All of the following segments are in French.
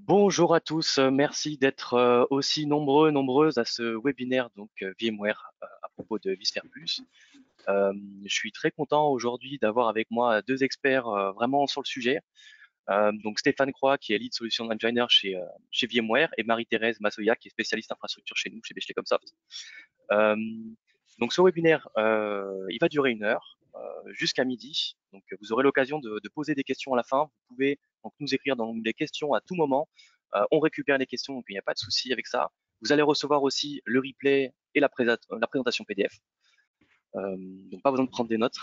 Bonjour à tous, merci d'être aussi nombreuses à ce webinaire VMware à propos de vSphere Plus. Je suis très content aujourd'hui d'avoir avec moi deux experts vraiment sur le sujet. Donc Stéphane Croix qui est Lead Solution Engineer chez VMware et Marie-Thérèse Massoya qui est spécialiste infrastructure chez nous, chez Bechley Comsoft. Euh, donc ce webinaire, il va durer 1 heure jusqu'à midi. Donc vous aurez l'occasion de poser des questions à la fin. Vous pouvez donc nous écrire dans les questions à tout moment. On récupère les questions, donc il n'y a pas de souci avec ça. Vous allez recevoir aussi le replay et la présentation PDF. Donc pas besoin de prendre des notes.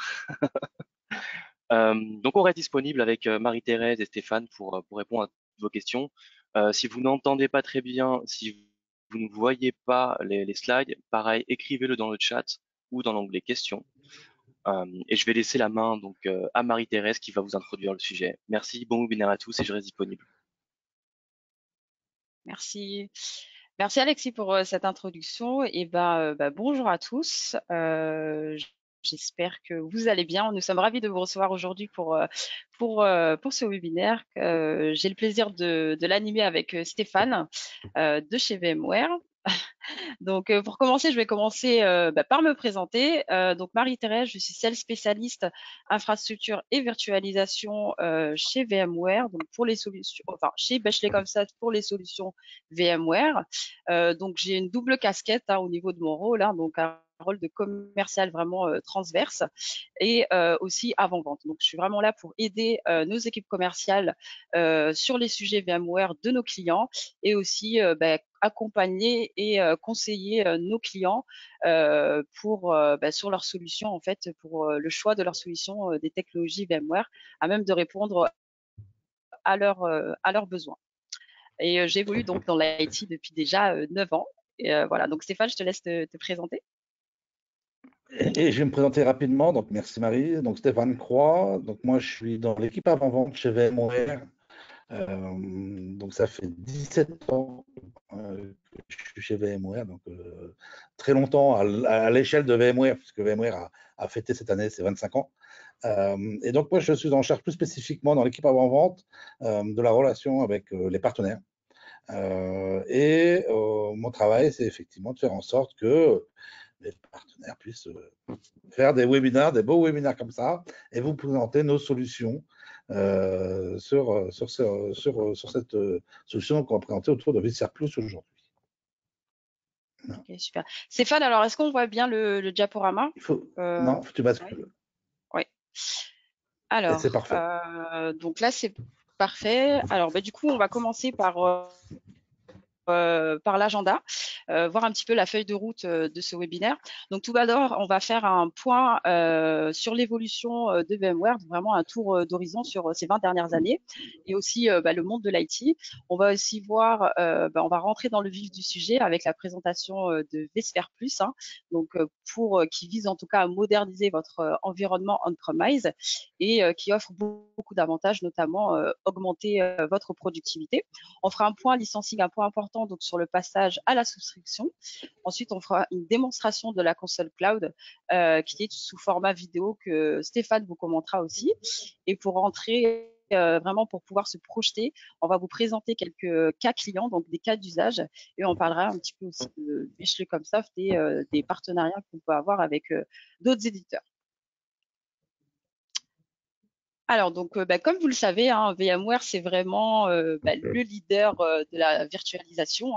Donc on reste disponible avec Marie-Thérèse et Stéphane pour répondre à vos questions. Si vous n'entendez pas très bien, si vous ne voyez pas les slides, pareil, écrivez-le dans le chat ou dans l'onglet questions. Et je vais laisser la main à Marie-Thérèse qui va vous introduire le sujet. Merci, bon webinaire à tous et je reste disponible. Merci. Merci Alexis pour cette introduction. Et bonjour à tous. J'espère que vous allez bien. Nous sommes ravis de vous recevoir aujourd'hui pour ce webinaire. J'ai le plaisir de l'animer avec Stéphane de chez VMware. Donc, pour commencer, je vais commencer par me présenter. Donc, Marie-Thérèse, je suis celle spécialiste infrastructure et virtualisation chez VMware, donc pour les solutions, enfin chez Bechley Comsoft pour les solutions VMware. Donc, j'ai une double casquette au niveau de mon rôle, donc un rôle de commercial vraiment transverse et aussi avant-vente. Donc, je suis vraiment là pour aider nos équipes commerciales sur les sujets VMware de nos clients et aussi accompagner et conseiller nos clients sur leurs solutions, en fait, pour le choix de leurs solutions des technologies VMware, à même de répondre à leurs besoins. Et j'évolue donc dans l'IT depuis déjà 9 ans. Et voilà, donc Stéphane, je te laisse te présenter. Et je vais me présenter rapidement. Donc, merci Marie. Donc, Stéphane Croix. Donc, moi, je suis dans l'équipe avant-vente chez VMware. Donc, ça fait 17 ans que je suis chez VMware. Donc, très longtemps à l'échelle de VMware, puisque VMware a fêté cette année ses 25 ans. Et donc, moi, je suis en charge plus spécifiquement dans l'équipe avant-vente de la relation avec les partenaires. Mon travail, c'est effectivement de faire en sorte que les partenaires puissent faire des webinaires, des beaux webinaires comme ça, et vous présenter nos solutions sur cette solution qu'on va présenter autour de vSphere Plus aujourd'hui. Ok, super. Stéphane, alors est-ce qu'on voit bien le diaporama? Non, faut que tu bascules. Oui. Alors, c'est parfait. donc là, c'est parfait. Alors, du coup, on va commencer par l'agenda, voir un petit peu la feuille de route de ce webinaire. Donc tout d'abord, on va faire un point sur l'évolution de VMware, vraiment un tour d'horizon sur ces 20 dernières années, et aussi le monde de l'IT. On va aussi voir, on va rentrer dans le vif du sujet avec la présentation de vSphere Plus, donc qui vise en tout cas à moderniser votre environnement on-premise et qui offre beaucoup d'avantages, notamment augmenter votre productivité. On fera un point licensing, un point important donc sur le passage à la souscription. Ensuite, on fera une démonstration de la console cloud qui est sous format vidéo que Stéphane vous commentera aussi. Et pour rentrer vraiment pour pouvoir se projeter, on va vous présenter quelques cas clients, donc des cas d'usage, et on parlera un petit peu aussi de Bechley Comsoft et des partenariats qu'on peut avoir avec d'autres éditeurs. Alors, donc, comme vous le savez, VMware, c'est vraiment le leader de la virtualisation,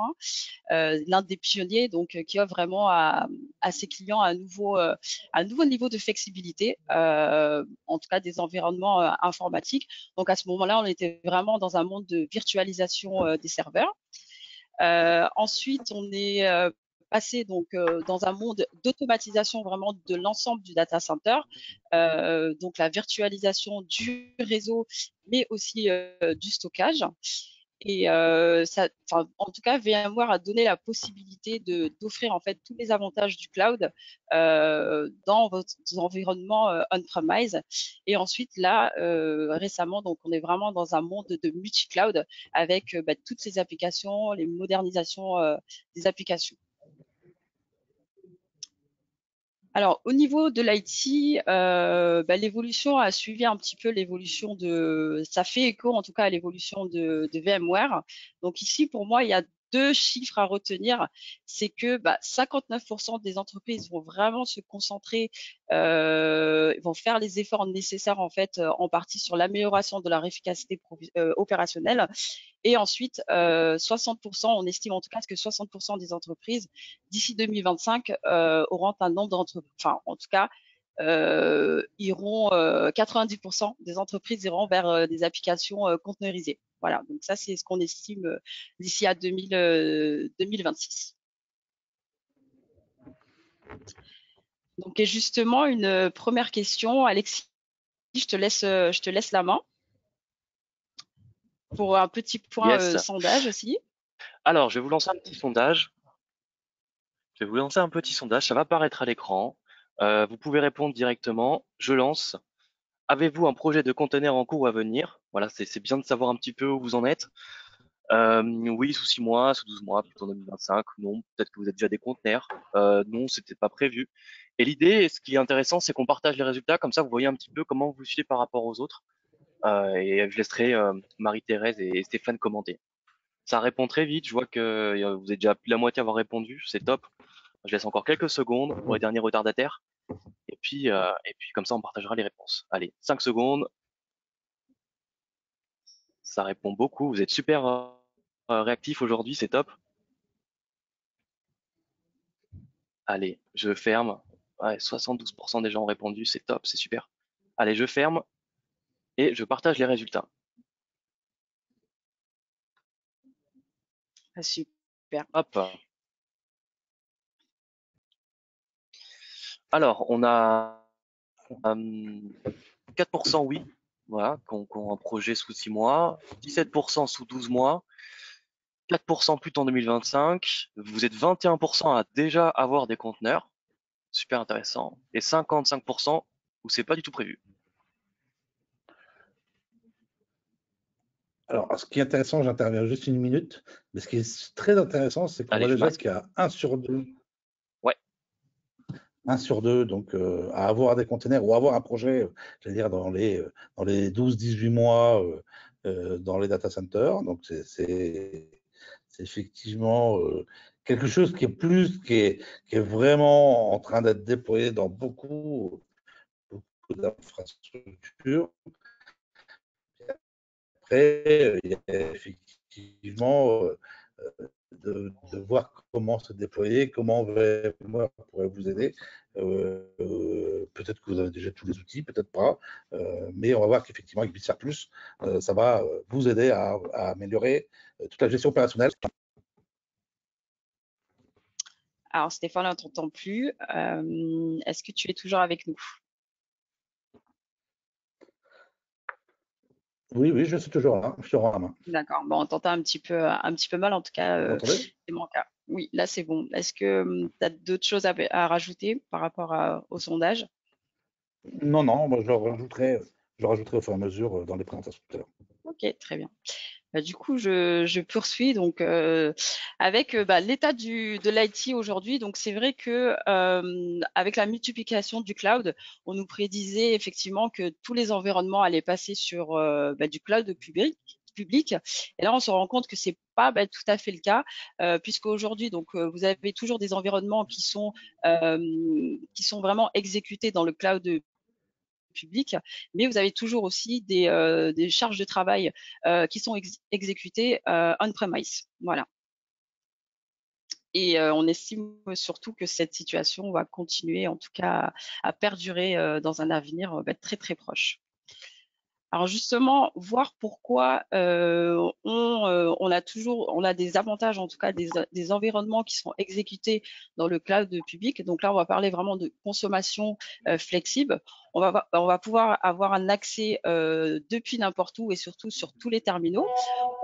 l'un des pionniers, donc, qui offre vraiment à ses clients un nouveau niveau de flexibilité, en tout cas des environnements informatiques. Donc, à ce moment-là, on était vraiment dans un monde de virtualisation des serveurs. Ensuite, on est passé donc dans un monde d'automatisation vraiment de l'ensemble du data center, donc la virtualisation du réseau, mais aussi du stockage. Et en tout cas, VMware a donné la possibilité d'offrir en fait tous les avantages du cloud dans votre environnement on-premise. Et ensuite, là, récemment, donc on est vraiment dans un monde de multi-cloud avec toutes ces applications, les modernisations des applications. Alors, au niveau de l'IT, l'évolution a suivi un petit peu l'évolution ça fait écho en tout cas à l'évolution de VMware. Donc ici, pour moi, il y a deux chiffres à retenir. C'est que 59% des entreprises vont vraiment se concentrer, vont faire les efforts nécessaires en fait, en partie sur l'amélioration de leur efficacité opérationnelle. Et ensuite, 60%, on estime en tout cas que 60% des entreprises d'ici 2025 auront un nombre d'entreprises, enfin en tout cas, 90% des entreprises iront vers des applications conteneurisées. Voilà, donc ça c'est ce qu'on estime d'ici à 2026. Donc et justement, une première question, Alexis, je te laisse la main pour un petit point Yes. sondage aussi. Alors, je vais vous lancer un petit sondage. Je vais vous lancer un petit sondage. Ça va apparaître à l'écran. Vous pouvez répondre directement. Je lance. Avez-vous un projet de conteneur en cours ou à venir? Voilà, c'est bien de savoir un petit peu où vous en êtes. Oui, sous 6 mois, sous 12 mois, plutôt en 2025. Non, peut-être que vous êtes déjà des conteneurs. Non, c'était pas prévu. Et l'idée, ce qui est intéressant, c'est qu'on partage les résultats. Comme ça, vous voyez un petit peu comment vous suivez par rapport aux autres. Et je laisserai Marie-Thérèse et Stéphane commenter. Ça répond très vite. Je vois que vous êtes déjà plus de la moitié à avoir répondu. C'est top. Je laisse encore quelques secondes pour les derniers retardataires. Et puis comme ça, on partagera les réponses. Allez, 5 secondes. Ça répond beaucoup. Vous êtes super réactifs aujourd'hui. C'est top. Allez, je ferme. Ouais, 72% des gens ont répondu. C'est top. C'est super. Allez, je ferme et je partage les résultats. Ah, super. Hop. Alors, on a 4% oui, voilà, qui ont un projet sous 6 mois, 17% sous 12 mois, 4% plus en 2025. Vous êtes 21% à déjà avoir des conteneurs, super intéressant, et 55% où c'est pas du tout prévu. Alors, ce qui est intéressant, j'interviens juste une minute, mais ce qui est très intéressant, c'est qu'on Allez, voit je déjà masque. qu'il y a 1 sur 2, Ouais. 1 sur 2 donc, à avoir des containers ou avoir un projet, j'allais dire dans les 12-18 mois, dans les data centers. Donc, c'est effectivement quelque chose qui est vraiment en train d'être déployé dans beaucoup d'infrastructures. Après, il y a effectivement de voir comment se déployer, comment moi pourrait vous aider. Peut-être que vous avez déjà tous les outils, peut-être pas, mais on va voir qu'effectivement avec Bitshare Plus, ça va vous aider à améliorer toute la gestion opérationnelle. Alors Stéphane, on ne t'entend plus. Est-ce que tu es toujours avec nous? Oui, oui, je suis toujours là, je suis en main. D'accord. Bon, on t'entend un petit peu mal. En tout cas, Vous m'entendez? c'est mon cas. Oui, là, c'est bon. Est-ce que tu as d'autres choses à rajouter par rapport au sondage? Non, non, moi je rajouterai au fur et à mesure dans les présentations tout à l'heure. Ok, très bien. Du coup, je poursuis donc avec l'état de l'IT aujourd'hui. Donc, c'est vrai que avec la multiplication du cloud, on nous prédisait effectivement que tous les environnements allaient passer sur du cloud public. Et là, on se rend compte que c'est pas tout à fait le cas, puisque aujourd'hui, donc vous avez toujours des environnements qui sont vraiment exécutés dans le cloud public, mais vous avez toujours aussi des charges de travail qui sont exécutées on-premise. Voilà. Et on estime surtout que cette situation va continuer, en tout cas, à perdurer dans un avenir très très proche. Alors justement, voir pourquoi on a des avantages, en tout cas des environnements qui sont exécutés dans le cloud public. Donc là, on va parler vraiment de consommation flexible. On va pouvoir avoir un accès depuis n'importe où et surtout sur tous les terminaux.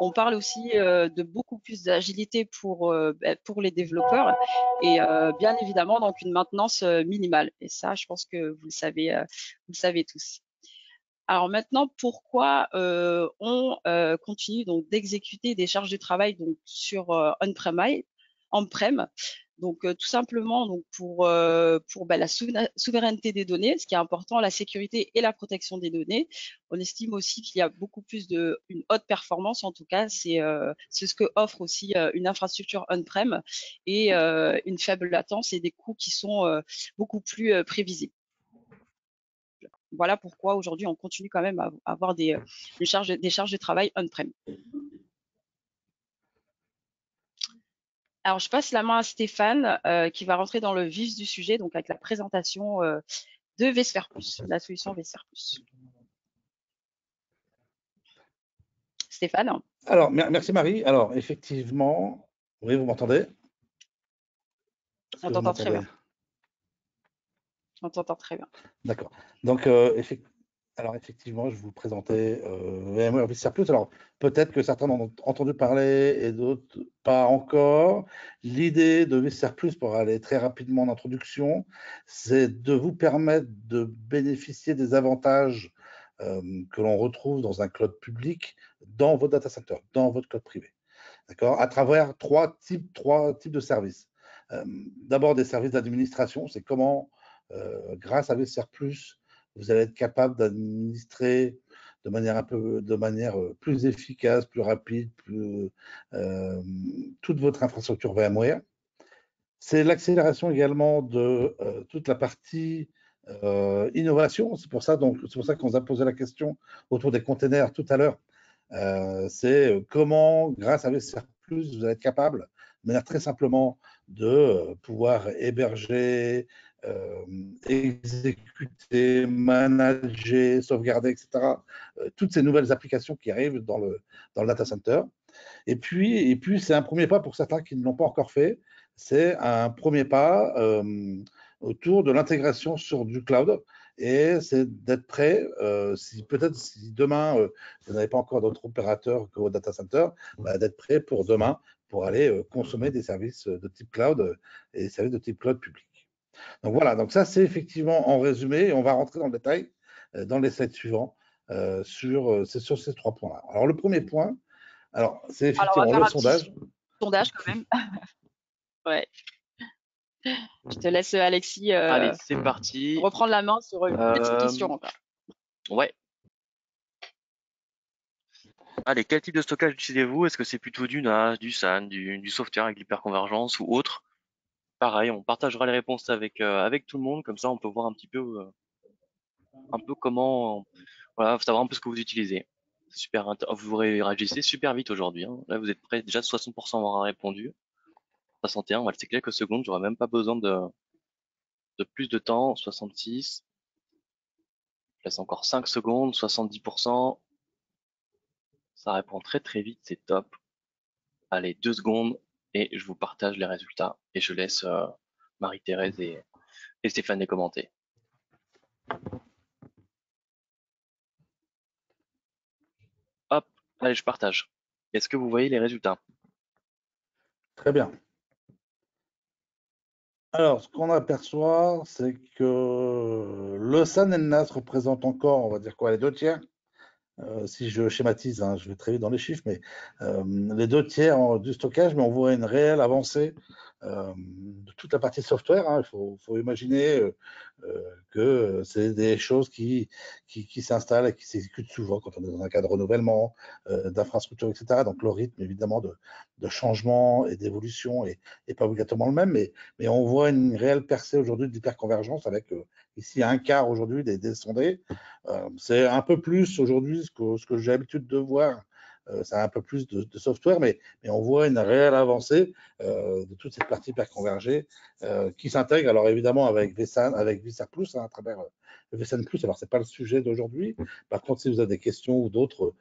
On parle aussi de beaucoup plus d'agilité pour les développeurs et bien évidemment donc une maintenance minimale. Et ça, je pense que vous le savez tous. Alors maintenant, pourquoi on continue donc d'exécuter des charges de travail donc sur on-prem? Donc, tout simplement, donc pour la souveraineté des données, ce qui est important, la sécurité et la protection des données. On estime aussi qu'il y a beaucoup plus une haute performance, en tout cas, c'est ce que offre aussi une infrastructure on-prem et une faible latence et des coûts qui sont beaucoup plus prévisibles. Voilà pourquoi aujourd'hui on continue quand même à avoir des charges de travail on-prem. Alors, je passe la main à Stéphane qui va rentrer dans le vif du sujet, donc avec la présentation de vSphere+, la solution vSphere+. Stéphane? Alors, merci Marie. Alors, effectivement, oui, vous m'entendez? On t'entend très bien. On t'entend très bien. D'accord. Donc, alors effectivement, je vais vous présenter VMware vSphere+. Alors, peut-être que certains en ont entendu parler et d'autres pas encore. L'idée de vSphere+, pour aller très rapidement en introduction, c'est de vous permettre de bénéficier des avantages que l'on retrouve dans un cloud public dans votre data center, dans votre cloud privé. D'accord? À travers trois types de services. D'abord, des services d'administration, c'est comment, grâce à vSphere+, vous allez être capable d'administrer de manière plus efficace, plus rapide, toute votre infrastructure VMware. C'est l'accélération également de toute la partie innovation. C'est pour ça qu'on vous a posé la question autour des containers tout à l'heure. C'est comment, grâce à vSphere+, vous allez être capable, de manière très simplement, de pouvoir héberger, exécuter, manager, sauvegarder, etc. Toutes ces nouvelles applications qui arrivent dans le data center. Et puis c'est un premier pas pour certains qui ne l'ont pas encore fait. C'est un premier pas autour de l'intégration sur du cloud. Et c'est d'être prêt, si demain, vous n'avez pas encore d'autres opérateurs que vos data centers, d'être prêt pour demain, pour aller consommer des services de type cloud et des services de type cloud public. Donc voilà, donc ça c'est effectivement en résumé, et on va rentrer dans le détail dans les slides suivants sur ces 3 points-là. Alors le premier point, alors c'est effectivement le sondage. Sondage quand même. Ouais. Je te laisse, Alexis, Allez, c'est parti. Reprendre la main sur une petite question encore. Ouais. Allez, quel type de stockage utilisez-vous? Est-ce que c'est plutôt du NAS, du SAN, du software avec l'hyperconvergence ou autre? Pareil, on partagera les réponses avec tout le monde, comme ça on peut voir un peu comment, voilà, savoir un peu ce que vous utilisez. Super, vous réagissez super vite aujourd'hui, hein. Là, vous êtes prêts, déjà 60% à avoir répondu. 61, on va laisser quelques secondes, j'aurais même pas besoin de plus de temps. 66. Je laisse encore 5 secondes, 70%. Ça répond très très vite, c'est top. Allez, 2 secondes et je vous partage les résultats et je laisse Marie-Thérèse et Stéphane les commenter. Hop, allez, je partage. Est-ce que vous voyez les résultats? Très bien. Alors, ce qu'on aperçoit, c'est que le SAN et le NAS représentent encore, on va dire quoi, les 2 tiers. Si je schématise, hein, je vais très vite dans les chiffres, mais les 2 tiers du stockage, mais on voit une réelle avancée de toute la partie software. Hein. Il faut imaginer que c'est des choses qui s'installent et qui s'exécutent souvent quand on est dans un cas de renouvellement d'infrastructure, etc. Donc le rythme évidemment de changement et d'évolution est pas obligatoirement le même, mais on voit une réelle percée aujourd'hui d'hyperconvergence avec ici un quart aujourd'hui des sondés. C'est un peu plus aujourd'hui ce que j'ai l'habitude de voir. C'est un peu plus de software, mais on voit une réelle avancée de toute cette partie hyperconvergée qui s'intègre, alors évidemment avec vSAN, avec vSphere+, hein, à travers vSAN+. Alors, ce n'est pas le sujet d'aujourd'hui. Par contre, si vous avez des questions ou d'autres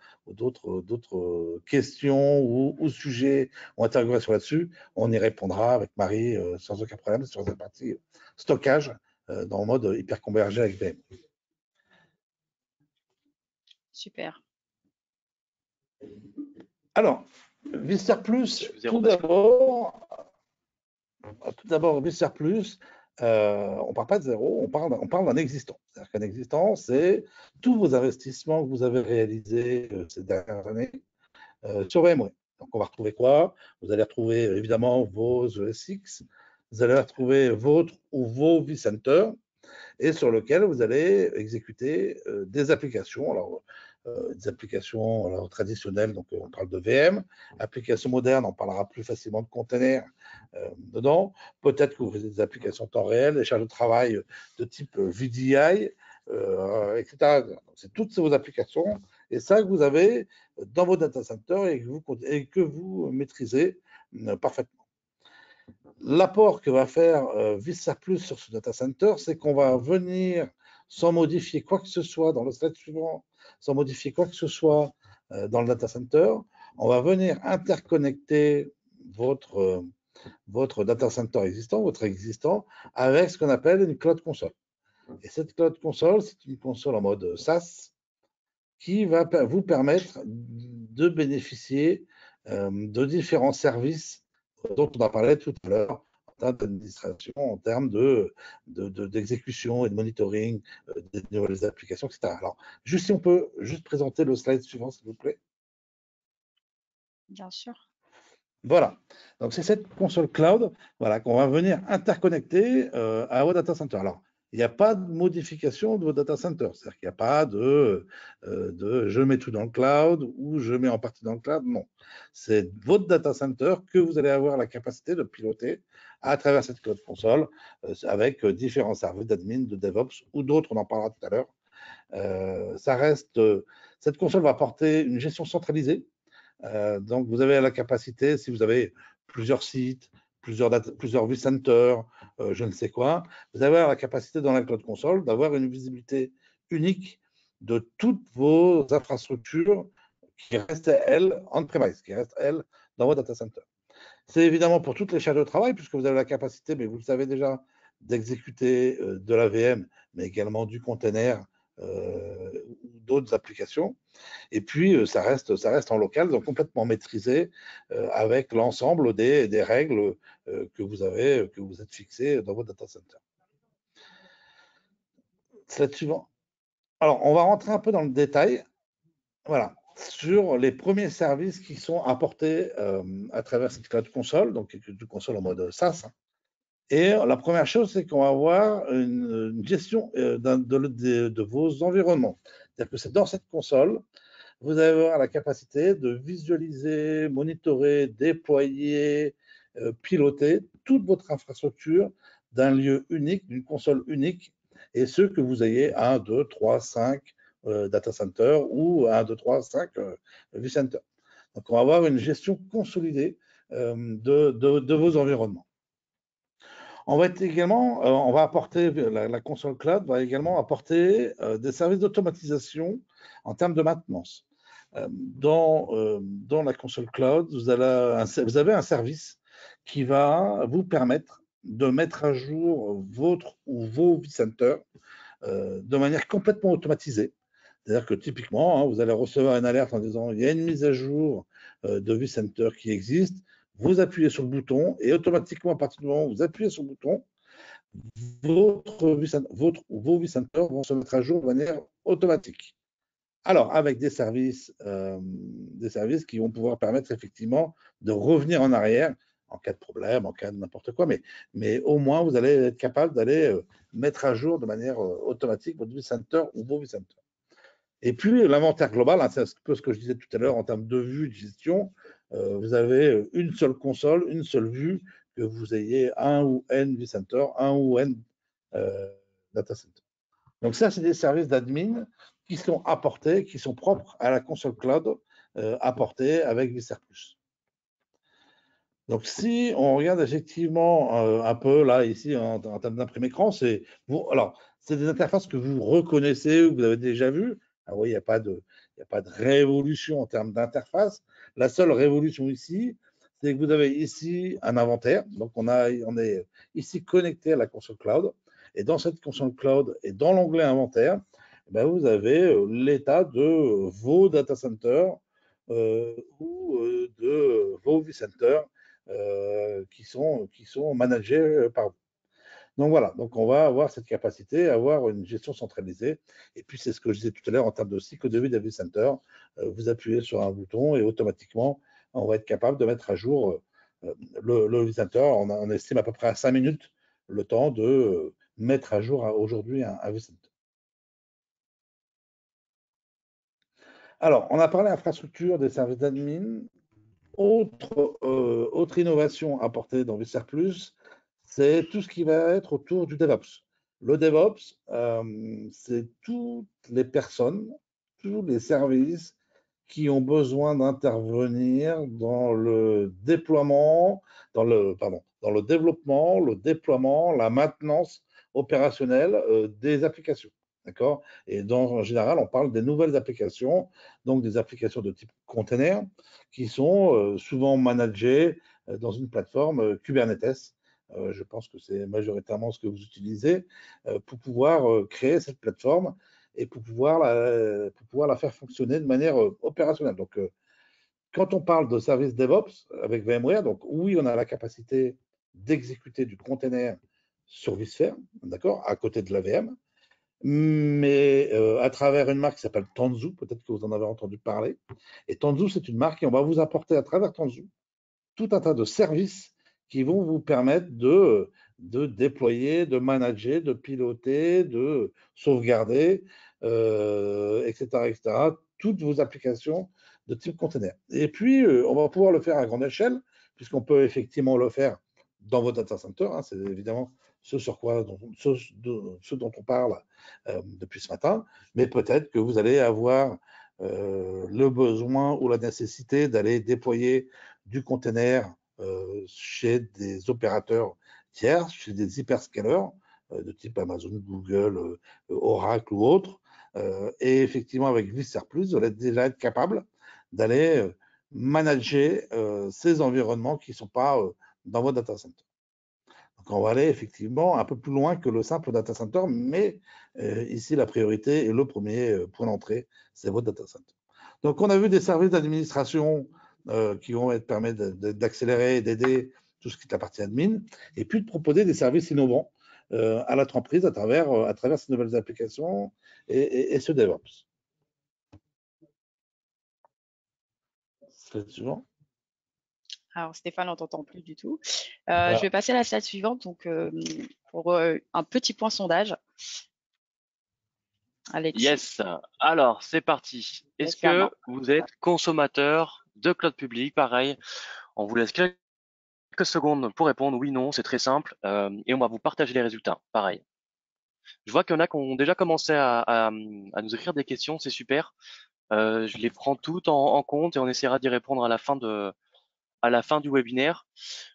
questions ou sujets ou interrogations là-dessus, on y répondra avec Marie sans aucun problème sur cette partie stockage dans le mode hyperconvergé avec VM. Super. Alors, vSphere+, tout d'abord, vSphere+, on ne parle pas de zéro, on parle d'un existant. C'est-à-dire qu'un existant, c'est tous vos investissements que vous avez réalisés ces dernières années sur VMware. Donc, on va retrouver quoi? Vous allez retrouver évidemment vos ESX, vous allez retrouver votre ou vos vCenter et sur lequel vous allez exécuter des applications. Alors, des applications alors, traditionnelles, donc on parle de VM. Applications modernes, on parlera plus facilement de containers dedans. Peut-être que vous faites des applications en temps réel, des charges de travail de type VDI, etc. C'est toutes vos applications et ça que vous avez dans vos data centers et que vous maîtrisez parfaitement. L'apport que va faire vSphere+ sur ce data center, c'est qu'on va venir, sans modifier quoi que ce soit dans le slide suivant, sans modifier quoi que ce soit dans le data center, on va venir interconnecter votre data center existant, votre existant, avec ce qu'on appelle une cloud console. Et cette cloud console, c'est une console en mode SaaS qui va vous permettre de bénéficier de différents services dont on a parlé tout à l'heure, en termes d'administration, en termes d'exécution et de monitoring des nouvelles applications, etc. Alors, juste si on peut juste présenter le slide suivant, s'il vous plaît. Bien sûr. Voilà, donc c'est cette console cloud voilà, qu'on va venir interconnecter à vos data centers. Alors, il n'y a pas de modification de vos data centers, c'est-à-dire qu'il n'y a pas de je mets tout dans le cloud ou je mets en partie dans le cloud, non. C'est votre data center que vous allez avoir la capacité de piloter à travers cette cloud console avec différents services d'admin, de DevOps ou d'autres, on en parlera tout à l'heure. Cette console va apporter une gestion centralisée. Donc, vous avez la capacité, si vous avez plusieurs sites, plusieurs vCenter, je ne sais quoi, vous avez la capacité dans la cloud console d'avoir une visibilité unique de toutes vos infrastructures qui restent, elles, on-premise, qui restent, elles, dans vos data centers. C'est évidemment pour toutes les charges de travail, puisque vous avez la capacité, mais vous le savez déjà, d'exécuter de la VM, mais également du container ou d'autres applications. Et puis, ça reste en local, donc complètement maîtrisé avec l'ensemble des règles que vous êtes fixées dans votre data center. Slide suivant. Alors, on va rentrer un peu dans le détail. Voilà, sur les premiers services qui sont apportés à travers cette cloud console, donc une console en mode SaaS. Et la première chose, c'est qu'on va avoir une gestion de vos environnements. C'est-à-dire que c'est dans cette console, vous allez avoir la capacité de visualiser, monitorer, déployer, piloter toute votre infrastructure d'un lieu unique, d'une console unique, et ce que vous ayez 1, 2, 3, 5 data centers ou 1, 2, 3, 5 vCenter. Donc, on va avoir une gestion consolidée de vos environnements. On va apporter, la console cloud va également apporter des services d'automatisation en termes de maintenance. Dans la console cloud, vous avez un service qui va vous permettre de mettre à jour votre ou vos vCenter de manière complètement automatisée. C'est-à-dire que typiquement, vous allez recevoir une alerte en disant il y a une mise à jour de vCenter qui existe. Vous appuyez sur le bouton et automatiquement, à partir du moment où vous appuyez sur le bouton, vos vCenter vont se mettre à jour de manière automatique. Alors, avec des services qui vont pouvoir permettre effectivement de revenir en arrière en cas de problème, en cas de n'importe quoi, mais au moins vous allez être capable d'aller mettre à jour de manière automatique votre vCenter ou vos vCenter. Et puis l'inventaire global, c'est un peu ce que je disais tout à l'heure en termes de vue de gestion. Vous avez une seule console, une seule vue, que vous ayez un ou n vCenter, un ou n data center. Donc ça, c'est des services d'admin qui sont apportés, qui sont propres à la console cloud apportée avec vSphere+. Donc si on regarde effectivement un peu là, ici, en termes d'imprimé écran, c'est des interfaces que vous reconnaissez ou que vous avez déjà vues. Alors oui, il n'y a pas de révolution en termes d'interface. La seule révolution ici, c'est que vous avez ici un inventaire. Donc on est ici connecté à la console cloud. Et dans cette console cloud et dans l'onglet inventaire, vous avez l'état de vos data centers ou de vos vCenters qui sont managés par vous. Donc voilà, donc on va avoir cette capacité à avoir une gestion centralisée. Et puis c'est ce que je disais tout à l'heure en termes de cycle de vie des vCenter. Vous appuyez sur un bouton et automatiquement, on va être capable de mettre à jour le utilisateur, on estime à peu près à 5 minutes le temps de mettre à jour aujourd'hui un vCenter. Alors, on a parlé infrastructure des services d'admin. Autre innovation apportée dans vSphere+, c'est tout ce qui va être autour du DevOps. Le DevOps, c'est toutes les personnes, tous les services qui ont besoin d'intervenir dans le déploiement, dans le développement, le déploiement, la maintenance opérationnelle des applications. D'accord? Et en général, on parle des nouvelles applications, donc des applications de type container, qui sont souvent managées dans une plateforme Kubernetes. Je pense que c'est majoritairement ce que vous utilisez pour pouvoir créer cette plateforme et pour pouvoir la faire fonctionner de manière opérationnelle. Donc, quand on parle de service DevOps avec VMware, donc oui, on a la capacité d'exécuter du container sur vSphere, d'accord, à côté de la VM, mais à travers une marque qui s'appelle Tanzu, peut-être que vous en avez entendu parler. Et Tanzu, c'est une marque et on va vous apporter à travers Tanzu tout un tas de services qui vont vous permettre de déployer, de manager, de piloter, de sauvegarder, etc., toutes vos applications de type container. Et puis, on va pouvoir le faire à grande échelle, puisqu'on peut effectivement le faire dans vos data centers. Hein, c'est évidemment ce dont on parle depuis ce matin, mais peut-être que vous allez avoir le besoin ou la nécessité d'aller déployer du container chez des opérateurs tiers, chez des hyperscalers de type Amazon, Google, Oracle ou autres. Et effectivement, avec vSphere+, vous allez déjà être capable d'aller manager ces environnements qui ne sont pas dans votre data center. Donc, on va aller effectivement un peu plus loin que le simple data center, mais ici, la priorité et le premier point d'entrée, c'est votre data center. Donc, on a vu des services d'administration qui vont permettre d'accélérer et d'aider tout ce qui est la partie admin, et puis de proposer des services innovants à l'entreprise à travers ces nouvelles applications et ce DevOps. Slide suivant. Alors Stéphane, on t'entend plus du tout. Voilà. Je vais passer à la slide suivante donc, pour un petit point sondage. Alexis. Yes. Alors, c'est parti. Est-ce que vous êtes consommateur de cloud public? Pareil, on vous laisse quelques secondes pour répondre. Oui, non, c'est très simple. Et on va vous partager les résultats. Pareil. Je vois qu'il y en a qui ont déjà commencé à nous écrire des questions. C'est super. Je les prends toutes en compte et on essaiera d'y répondre à la fin du webinaire.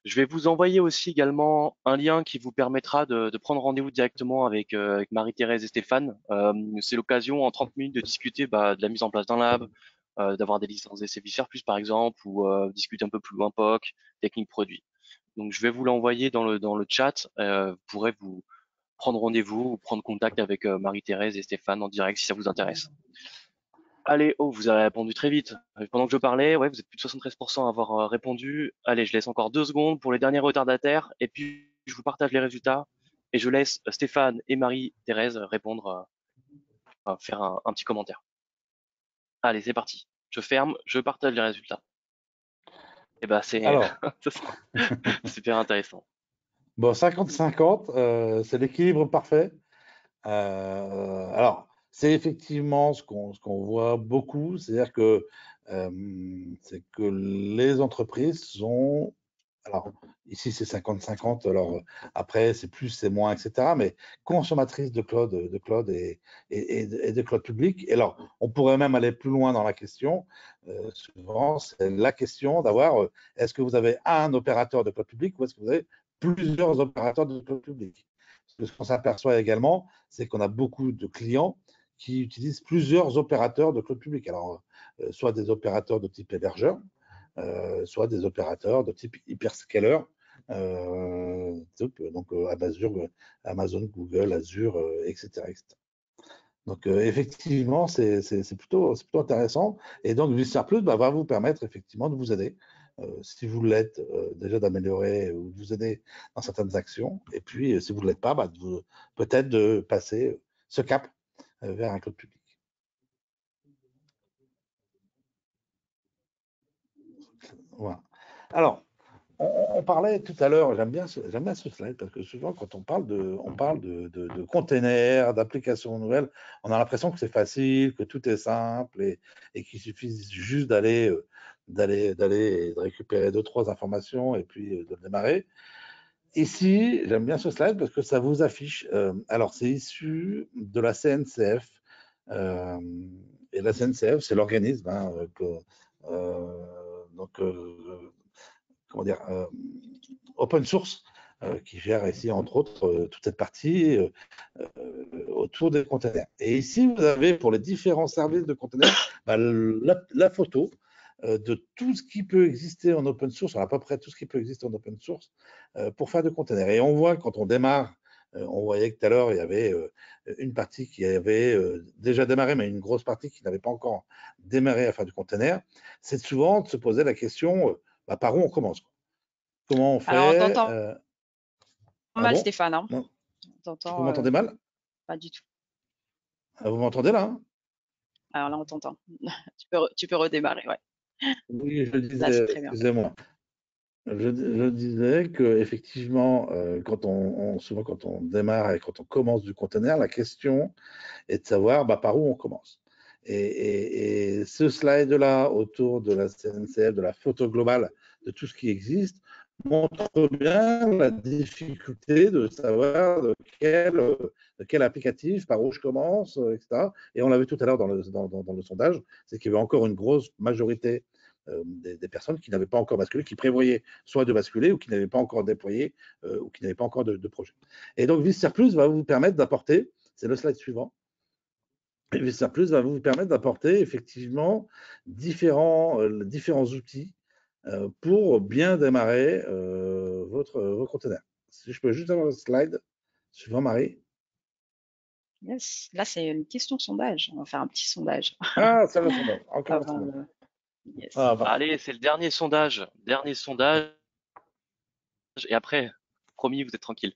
Je vais vous envoyer aussi également un lien qui vous permettra de prendre rendez-vous directement avec Marie-Thérèse et Stéphane. C'est l'occasion en 30 minutes de discuter de la mise en place d'un lab, d'avoir des licences d'essai vSphere+, par exemple, ou discuter un peu plus loin POC, technique produit. Donc je vais vous l'envoyer dans le chat. Vous pourrez vous prendre rendez-vous ou prendre contact avec Marie-Thérèse et Stéphane en direct si ça vous intéresse. Allez, oh, vous avez répondu très vite. Pendant que je parlais, ouais, vous êtes plus de 73% à avoir répondu. Allez, je laisse encore 2 secondes pour les derniers retardataires et puis je vous partage les résultats et je laisse Stéphane et Marie-Thérèse répondre, faire un petit commentaire. Allez, c'est parti. Je ferme, je partage les résultats. Et ben, c'est ça sera super intéressant. Bon, 50-50, c'est l'équilibre parfait. Alors, c'est effectivement ce qu'on voit beaucoup, c'est-à-dire que les entreprises sont, alors ici c'est 50-50, alors après c'est plus, c'est moins, etc., mais consommatrices de cloud et de cloud public. Et alors, on pourrait même aller plus loin dans la question. Souvent, c'est la question d'avoir, est-ce que vous avez un opérateur de cloud public ou est-ce que vous avez plusieurs opérateurs de cloud public? Ce qu'on s'aperçoit également, c'est qu'on a beaucoup de clients qui utilisent plusieurs opérateurs de cloud public. Alors, soit des opérateurs de type hébergeur, soit des opérateurs de type hyperscaler, donc Amazon, Google, Azure, etc., etc. Donc, effectivement, c'est plutôt intéressant. Et donc, vSphere+ va vous permettre effectivement de vous aider, si vous l'êtes, déjà d'améliorer ou de vous aider dans certaines actions. Et puis, si vous ne l'êtes pas, peut-être de passer ce cap vers un cloud public. Voilà. Alors, On parlait tout à l'heure, j'aime bien ce slide parce que souvent quand on parle de containers, d'applications nouvelles, on a l'impression que c'est facile, que tout est simple et qu'il suffit juste d'aller et de récupérer 2-3 informations et puis de démarrer. Ici, j'aime bien ce slide parce que ça vous affiche. Alors, c'est issu de la CNCF. Et la CNCF, c'est l'organisme comment dire, open source qui gère ici, entre autres, toute cette partie autour des containers. Et ici, vous avez pour les différents services de containers la photo de tout ce qui peut exister en open source, à peu près tout ce qui peut exister en open source pour faire de containers. Et on voit quand on démarre, on voyait que tout à l'heure, il y avait une partie qui avait déjà démarré, mais une grosse partie qui n'avait pas encore démarré à faire du container. C'est souvent de se poser la question, par où on commence, quoi. Comment on Alors, on fait t'entend Ah mal, bon? Stéphane. Hein. Non, On vous t'entend m'entendez mal? pas du tout. Ah, vous m'entendez là, hein? Alors là, on t'entend. Tu peux redémarrer, ouais. Oui, je Là, c'est disais, très bien. excusez-moi. Je disais que effectivement, souvent quand on démarre et quand on commence du conteneur, la question est de savoir par où on commence. Et ce slide-là autour de la CNCF, de la photo globale de tout ce qui existe, montre bien la difficulté de savoir de quel applicatif, par où je commence, etc. Et on l'a vu tout à l'heure dans le sondage, c'est qu'il y avait encore une grosse majorité des personnes qui n'avaient pas encore basculé, qui prévoyaient soit de basculer ou qui n'avaient pas encore déployé ou qui n'avaient pas encore de projet. Et donc, Visserplus va vous permettre d'apporter, c'est le slide suivant, Visserplus va vous permettre d'apporter effectivement différents outils pour bien démarrer vos conteneurs. Si je peux juste avoir le slide suivant, Marie. Yes. Là, c'est une question sondage. On va faire un petit sondage Ah, c'est le sondage. Encore un avant sondage. le. Yes. Ah, parfait. Allez, c'est le dernier sondage. Dernier sondage. Et après, promis, vous êtes tranquille.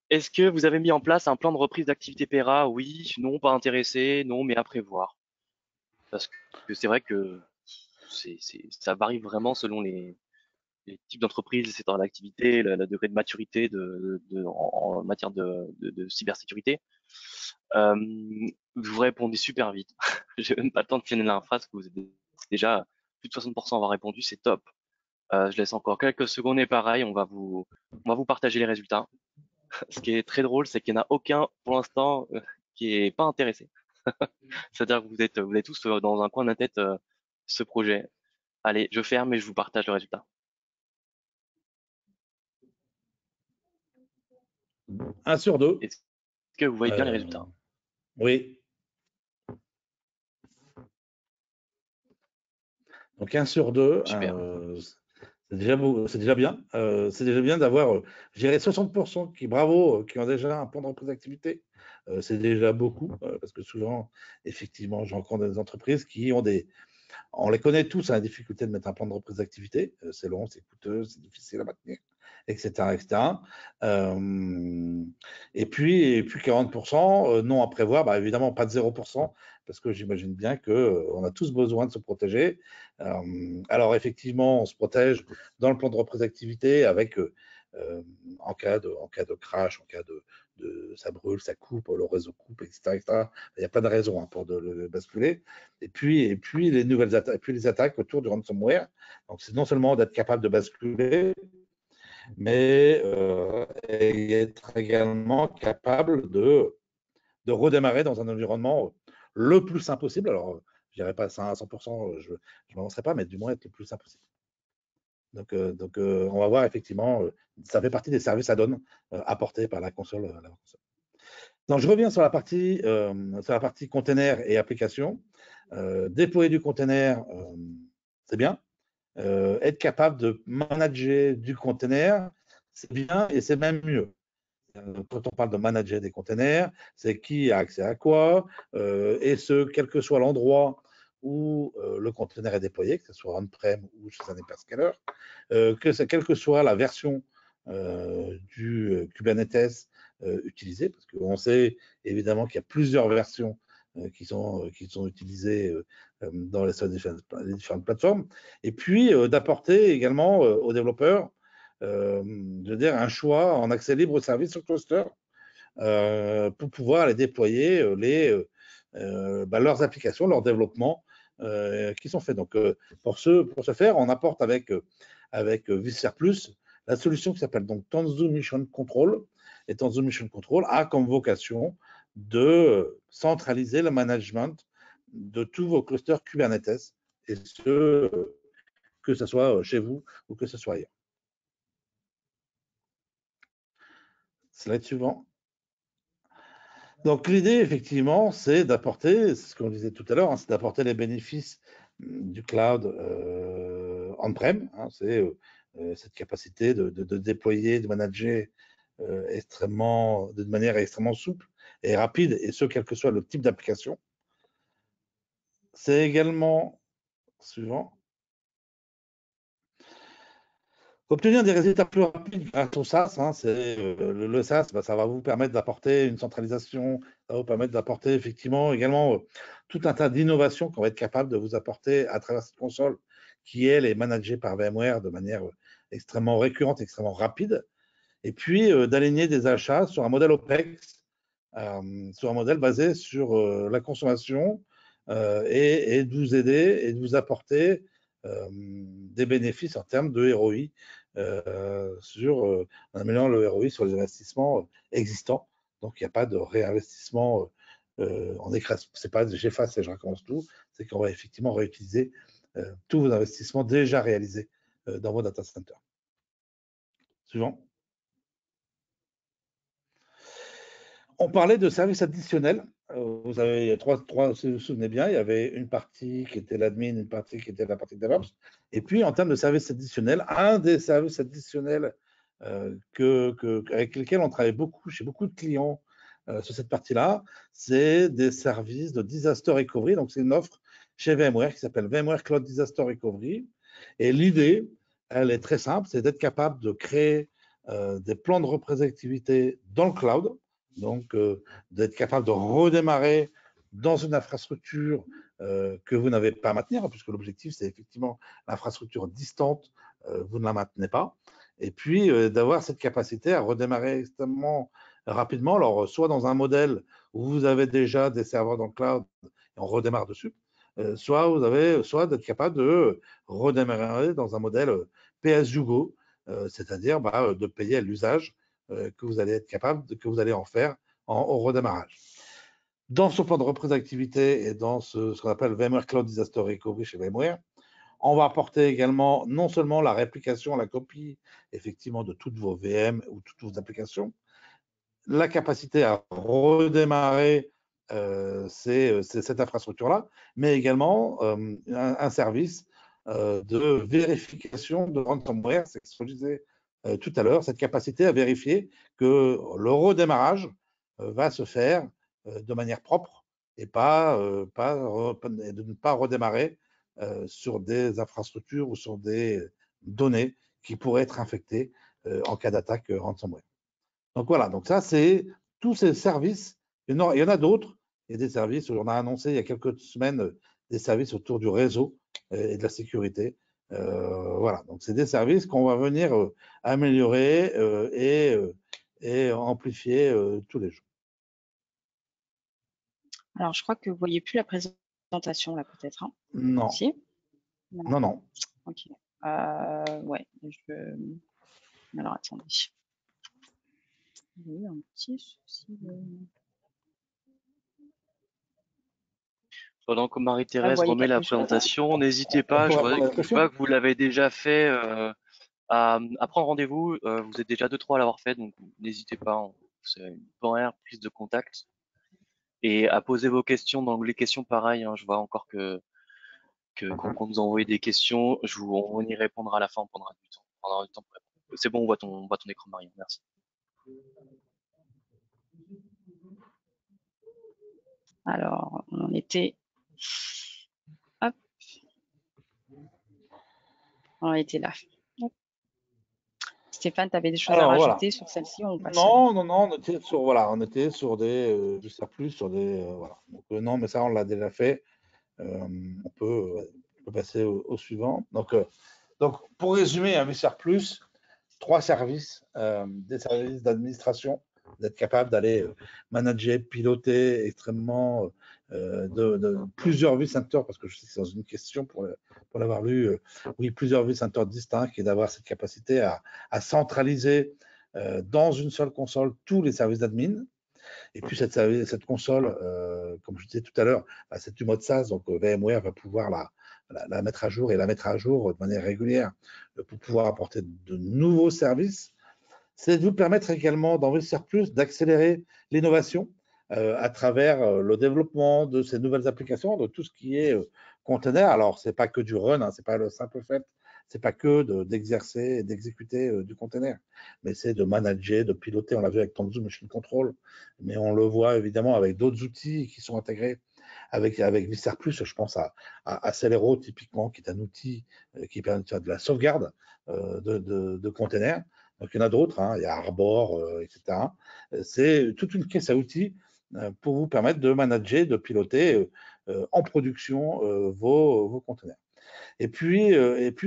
Est-ce que vous avez mis en place un plan de reprise d'activité PERA? Oui, non, pas intéressé, non, mais à prévoir. Parce que c'est vrai que ça varie vraiment selon les types d'entreprises, le secteur d'activité, la degré de maturité en matière de cybersécurité. Vous répondez super vite. J'ai même pas le temps de finir la phrase que vous êtes déjà plus de 60% avoir répondu, c'est top. Je laisse encore quelques secondes et pareil, on va vous partager les résultats. Ce qui est très drôle, c'est qu'il n'y en a aucun pour l'instant qui est pas intéressé. C'est-à-dire que vous êtes tous dans un coin de la tête ce projet. Allez, je ferme et je vous partage le résultat. 1 sur 2. Est-ce que vous voyez bien les résultats? Oui. Donc 1 sur 2, Super. c'est déjà bien. C'est déjà bien d'avoir, je dirais 60% bravo, qui ont déjà un plan de reprise d'activité. C'est déjà beaucoup, parce que souvent, effectivement, je rencontre des entreprises qui ont on les connaît tous, la difficulté de mettre un plan de reprise d'activité. C'est long, c'est coûteux, c'est difficile à maintenir, etc. etc. Et puis 40%, non à prévoir, évidemment pas de 0%, parce que j'imagine bien qu'on a tous besoin de se protéger. Alors effectivement, on se protège dans le plan de reprise d'activité avec, en cas de crash, en cas de ça brûle, ça coupe, le réseau coupe, etc. etc. Il y a plein de raisons pour le basculer. Et puis les nouvelles attaques, et puis les attaques autour du ransomware. Donc c'est non seulement d'être capable de basculer, mais être également capable de redémarrer dans un environnement le plus simple possible. Alors, je dirais pas ça à 100%, je ne m'avancerai pas, mais du moins être le plus simple possible. Donc, on va voir effectivement, ça fait partie des services add-on apportés par la console. Donc, je reviens sur la partie container et application. Déployer du container, c'est bien. Être capable de manager du container, c'est bien et c'est même mieux. Quand on parle de manager des containers, c'est qui a accès à quoi, et ce, quel que soit l'endroit où le container est déployé, que ce soit on-prem ou chez un hyperscaler, quelle que soit la version du Kubernetes utilisée, parce qu'on sait évidemment qu'il y a plusieurs versions qui sont utilisés dans les différentes plateformes, et puis d'apporter également aux développeurs je veux dire, un choix en accès libre service sur cluster pour pouvoir les déployer leurs applications, leurs développements qui sont faits. Donc, pour ce faire, on apporte avec vSphere Plus la solution qui s'appelle donc Tanzu Mission Control. Et Tanzu Mission Control a comme vocation de centraliser le management de tous vos clusters Kubernetes, et ce, que ce soit chez vous ou que ce soit ailleurs. Slide suivant. Donc l'idée, effectivement, c'est d'apporter, c'est ce qu'on disait tout à l'heure, hein, c'est d'apporter les bénéfices du cloud on-prem. Hein, c'est cette capacité de déployer, de manager de manière extrêmement souple et rapide, et ce, quel que soit le type d'application. C'est également, suivant, obtenir des résultats plus rapides grâce au SaaS. Hein, le SaaS, ça va vous permettre d'apporter une centralisation, ça va vous permettre d'apporter effectivement également tout un tas d'innovations qu'on va être capable de vous apporter à travers cette console qui, elle, est managée par VMware de manière extrêmement récurrente, extrêmement rapide. Et puis d'aligner des achats sur un modèle OPEX, sur un modèle basé sur la consommation et de vous aider et de vous apporter des bénéfices en termes de ROI en améliorant le ROI sur les investissements existants. Donc, il n'y a pas de réinvestissement en écrase. C'est pas j'efface et je recommence tout. C'est qu'on va effectivement réutiliser tous vos investissements déjà réalisés dans vos data centers. Suivant. On parlait de services additionnels. Vous avez trois, si vous vous souvenez bien, il y avait une partie qui était l'admin, une partie qui était la partie DevOps. Et puis, en termes de services additionnels, un des services additionnels avec lesquels on travaille beaucoup chez beaucoup de clients sur cette partie-là, c'est des services de disaster recovery. Donc, c'est une offre chez VMware qui s'appelle VMware Cloud Disaster Recovery. Et l'idée, elle est très simple, c'est d'être capable de créer des plans de reprise d'activité dans le cloud. Donc, d'être capable de redémarrer dans une infrastructure que vous n'avez pas à maintenir, puisque l'objectif, c'est effectivement l'infrastructure distante, vous ne la maintenez pas. Et puis, d'avoir cette capacité à redémarrer extrêmement rapidement, alors soit dans un modèle où vous avez déjà des serveurs dans le cloud et on redémarre dessus, soit d'être capable de redémarrer dans un modèle pay-as-you-go, c'est-à-dire de payer à l'usage que vous allez être capable, que vous allez en faire au redémarrage. Dans ce plan de reprise d'activité et dans ce qu'on appelle VMware Cloud Disaster Recovery chez VMware, on va apporter également non seulement la réplication, la copie effectivement de toutes vos VM ou toutes vos applications, la capacité à redémarrer cette infrastructure-là, mais également un service de vérification de ransomware, c'est ce que je disais tout à l'heure, cette capacité à vérifier que le redémarrage va se faire de manière propre et de ne pas redémarrer sur des infrastructures ou sur des données qui pourraient être infectées en cas d'attaque ransomware. Donc voilà, donc ça c'est tous ces services, il y en a d'autres, il y a des services, on a annoncé il y a quelques semaines des services autour du réseau et de la sécurité. Voilà, donc c'est des services qu'on va venir améliorer et amplifier tous les jours. Alors, je crois que vous ne voyez plus la présentation là, peut-être. Hein. Non. Si Non. Ok. Ouais. Alors, attendez. Oui, un petit souci. Pendant que Marie-Thérèse remet la présentation, n'hésitez pas, je vois que vous l'avez déjà fait, à prendre rendez-vous. Vous êtes déjà 2-3 à l'avoir fait, donc n'hésitez pas. C'est une première prise de contact. Et à poser vos questions dans les questions, pareil. Hein, je vois encore qu'on nous a envoyé des questions. On y répondra à la fin. On prendra du temps. On prendra du temps pour répondre. C'est bon, on voit ton écran, Marion. Merci. Alors, on en était. Hop. On était là. Hop. Stéphane, tu avais des choses à Alors voilà. rajouter sur celle-ci? On passe. Non, on était sur voilà, on était sur du surplus, sur des voilà. Donc, non, mais ça on l'a déjà fait. On peut passer au suivant. Donc pour résumer, un surplus, 3 services, des services d'administration, d'être capable d'aller manager, piloter extrêmement de plusieurs vCenters, parce que je sais que c'est dans une question pour l'avoir lu, oui, plusieurs vCenters distincts et d'avoir cette capacité à centraliser dans une seule console tous les services d'admin. Et puis cette console, comme je disais tout à l'heure, c'est du mode SaaS, donc VMware va pouvoir la mettre à jour et la mettre à jour de manière régulière pour pouvoir apporter de nouveaux services. C'est de vous permettre également d'investir plus, d'accélérer l'innovation à travers le développement de ces nouvelles applications, de tout ce qui est container. Alors, ce n'est pas que du run, hein, ce n'est pas le simple fait, c'est pas que d'exercer et d'exécuter du container, mais c'est de manager, de piloter. On l'a vu avec Tanzu Machine Control, mais on le voit évidemment avec d'autres outils qui sont intégrés avec Visser Plus. Je pense à Celero typiquement, qui est un outil qui permet de faire de la sauvegarde de containers. Donc, il y en a d'autres, hein, il y a Arbor, etc. C'est toute une caisse à outils pour vous permettre de manager, de piloter en production vos conteneurs. Et puis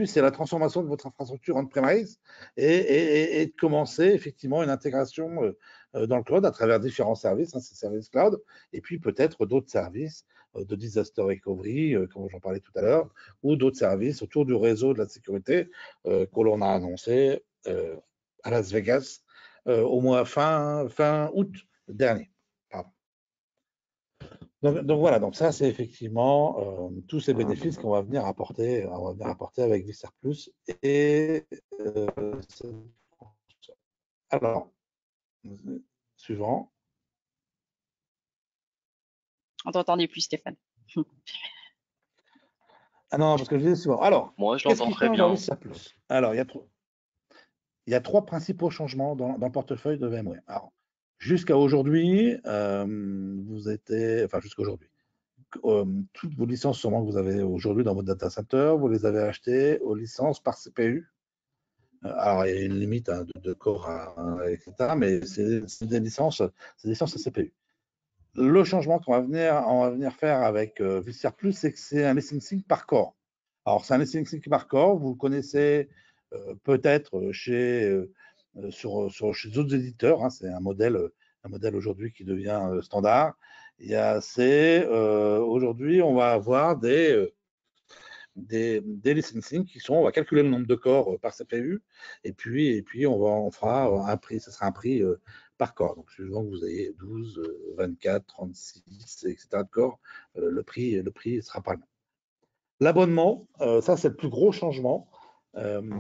c'est la transformation de votre infrastructure on-premise et de commencer effectivement une intégration dans le cloud à travers différents services, hein, ces services cloud, et puis peut-être d'autres services de disaster recovery, comme j'en parlais tout à l'heure, ou d'autres services autour du réseau de la sécurité que l'on a annoncé à Las Vegas au mois fin août dernier. Pardon. Donc voilà, donc ça c'est effectivement tous ces bénéfices qu'on va venir apporter, avec Visser Plus et alors suivant. On t'entendait plus, Stéphane. Ah non, parce que je disais suivant. Alors, Moi, je qu'est-ce l'entends qui très change dans bien. Visser Plus? Alors, il y a 3 principaux changements dans le portefeuille de VMware. Alors, jusqu'à aujourd'hui, jusqu'à aujourd'hui, toutes vos licences sûrement que vous avez aujourd'hui dans votre data center, vous les avez achetées aux licences par CPU. Alors, il y a une limite hein, de corps, etc., mais c'est des licences à CPU. Le changement qu'on va venir faire avec Visser Plus, c'est que c'est un licensing par corps. Alors, c'est un licensing par corps, vous le connaissez peut-être chez d'autres éditeurs, hein, c'est un modèle aujourd'hui qui devient standard. Aujourd'hui, on va avoir des licensing qui sont, on va calculer le nombre de corps par CPU, et puis on fera un prix, ce sera un prix par corps. Donc, suivant que vous ayez 12, 24, 36, etc. de corps, le prix sera pas le même. L'abonnement, ça c'est le plus gros changement.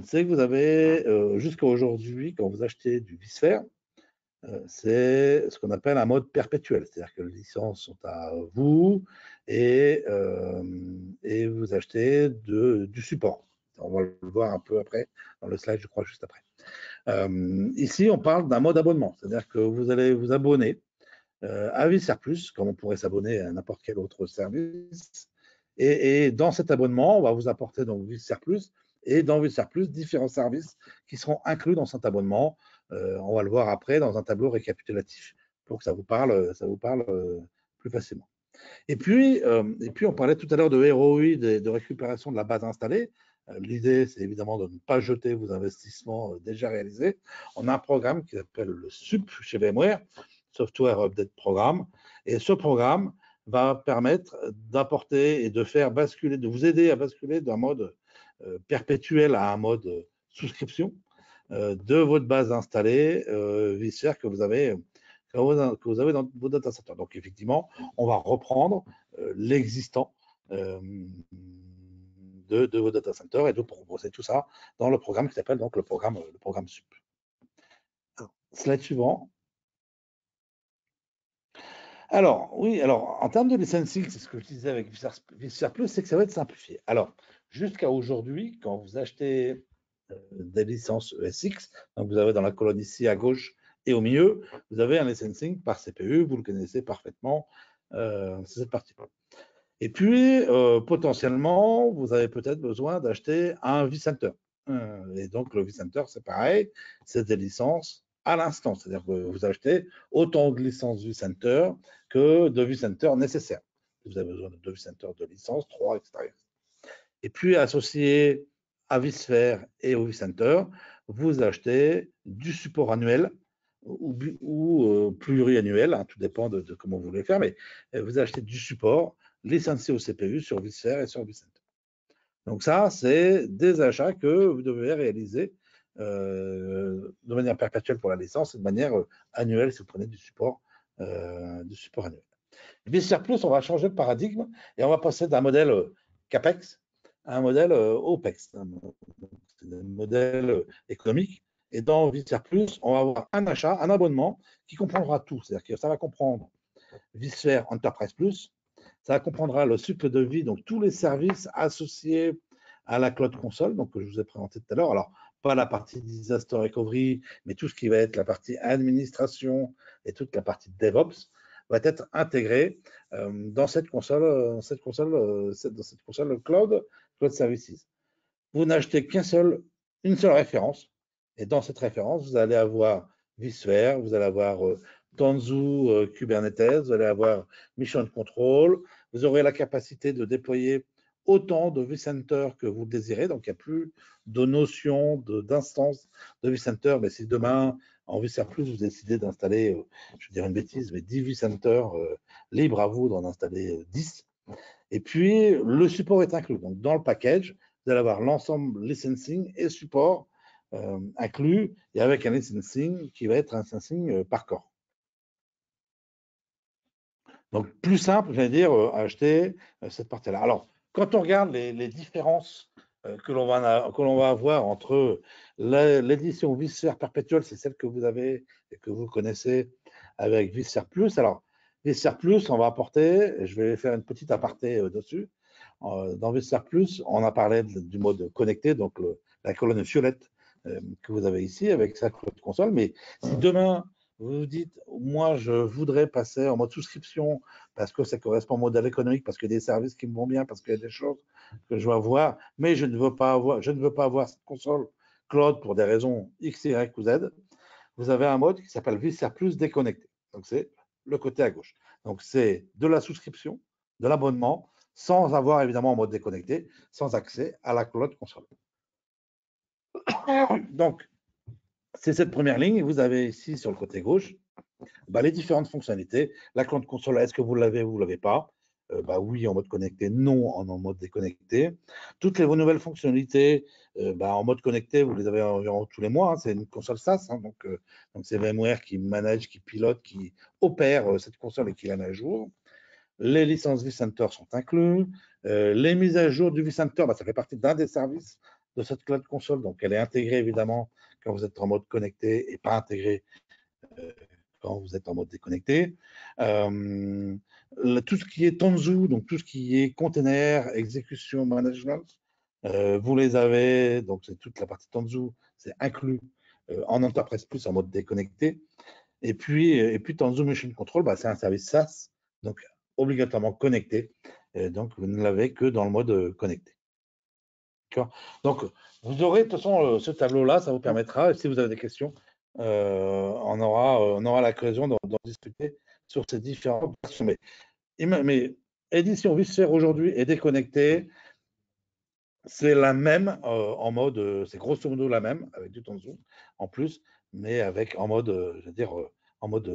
C'est que vous avez jusqu'à aujourd'hui, quand vous achetez du vSphere, c'est ce qu'on appelle un mode perpétuel, c'est-à-dire que les licences sont à vous et vous achetez du support. On va le voir un peu après, dans le slide, je crois, juste après. Ici, on parle d'un mode abonnement, c'est-à-dire que vous allez vous abonner à Visser Plus, comme on pourrait s'abonner à n'importe quel autre service. Et dans cet abonnement, on va vous apporter donc Visser Plus, et dans Visser Plus, différents services qui seront inclus dans cet abonnement. On va le voir après dans un tableau récapitulatif pour que ça vous parle plus facilement. Et puis, on parlait tout à l'heure de ROI, de récupération de la base installée. L'idée, c'est évidemment de ne pas jeter vos investissements déjà réalisés. On a un programme qui s'appelle le SUP chez VMware, Software Update Programme. Et ce programme va permettre d'apporter et de faire basculer, de vous aider à basculer d'un mode perpétuel à un mode souscription de votre base installée vSphere que vous avez dans vos data centers. Donc, effectivement, on va reprendre l'existant de vos data centers et de proposer tout ça dans le programme qui s'appelle donc le programme SUP. Alors, slide suivant. Alors, oui, en termes de licensing, c'est ce que je disais avec Visser Plus, c'est que ça va être simplifié. Alors, jusqu'à aujourd'hui, quand vous achetez des licences ESX, donc vous avez dans la colonne ici à gauche et au milieu, vous avez un licensing par CPU, vous le connaissez parfaitement, c'est cette partie-là. Et puis, potentiellement, vous avez peut-être besoin d'acheter un vCenter. Et donc, le vCenter, c'est pareil, c'est des licences à l'instant. C'est-à-dire que vous achetez autant de licences vCenter que de vCenter nécessaires. Vous avez besoin de vCenter de licence, 3, etc. Et puis, associé à vSphere et au vCenter, vous achetez du support annuel ou pluriannuel, hein, tout dépend de comment vous voulez faire, mais vous achetez du support licencié au CPU sur vSphere et sur vCenter. Donc ça, c'est des achats que vous devez réaliser de manière perpétuelle pour la licence et de manière annuelle si vous prenez du support annuel. vSphere Plus, on va changer de paradigme et on va passer d'un modèle CAPEX à un modèle OPEX, un modèle économique. Et dans vSphere Plus, on va avoir un achat, un abonnement qui comprendra tout. C'est-à-dire que ça va comprendre vSphere Enterprise Plus, ça comprendra le cycle de vie, donc tous les services associés à la cloud console, donc que je vous ai présenté tout à l'heure. Alors, pas la partie disaster recovery, mais tout ce qui va être la partie administration et toute la partie DevOps va être intégré dans cette console, cloud services. Vous n'achetez une seule référence, et dans cette référence, vous allez avoir vSphere, vous allez avoir Tanzu Kubernetes, vous allez avoir Mission Control, vous aurez la capacité de déployer autant de vCenter que vous le désirez, donc il n'y a plus de notion d'instance de vCenter, mais si demain, en vSphere Plus, vous décidez d'installer, je vais dire une bêtise, mais 10 vCenter, libre à vous d'en installer 10. Et puis, le support est inclus. Donc, dans le package, vous allez avoir l'ensemble licensing et support inclus, et avec un licensing qui va être un licensing par corps. Donc, plus simple, j'allais dire, à acheter cette partie-là. Alors, quand on regarde les différences que l'on va avoir entre l'édition vSphere perpétuelle, c'est celle que vous avez et que vous connaissez avec vSphere Plus. Alors, vSphere Plus, on va apporter, et je vais faire une petite aparté dessus. Dans vSphere Plus, on a parlé du mode connecté, donc la colonne violette que vous avez ici avec sa cloud console. Mais si demain, vous vous dites, moi, je voudrais passer en mode souscription parce que ça correspond au modèle économique, parce qu'il y a des services qui me vont bien, parce qu'il y a des choses que je veux avoir, mais je ne veux pas avoir cette console cloud pour des raisons X, Y ou Z. Vous avez un mode qui s'appelle vSphere Plus déconnecté. Donc, c'est le côté à gauche. Donc, c'est de la souscription, de l'abonnement, sans avoir évidemment en mode déconnecté, sans accès à la cloud console. Donc, c'est cette première ligne. Vous avez ici sur le côté gauche les différentes fonctionnalités. La cloud console, est-ce que vous l'avez ou vous ne l'avez pas? Oui, en mode connecté, non, en mode déconnecté. Toutes les nouvelles fonctionnalités, en mode connecté, vous les avez environ tous les mois. Hein, c'est une console SaaS, hein, donc c'est VMware qui manage, qui pilote, qui opère cette console et qui la met à jour. Les licences vCenter sont incluses. Les mises à jour du vCenter, ça fait partie d'un des services de cette cloud console. Donc, elle est intégrée évidemment quand vous êtes en mode connecté et pas intégrée quand vous êtes en mode déconnecté. Tout ce qui est Tanzu, donc tout ce qui est container, exécution, management, vous les avez. Donc, c'est toute la partie Tanzu, c'est inclus en Enterprise Plus en mode déconnecté. Et puis Tanzu Mission Control, c'est un service SaaS, donc obligatoirement connecté. Donc, vous ne l'avez que dans le mode connecté. Donc, vous aurez de toute façon ce tableau-là, ça vous permettra, si vous avez des questions, on aura l'occasion d'en discuter sur ces différentes versions. Mais édition vSphere aujourd'hui est déconnectée, c'est la même en mode, c'est grosso modo la même, avec du Tanzu en plus, mais avec en mode, je veux dire, en mode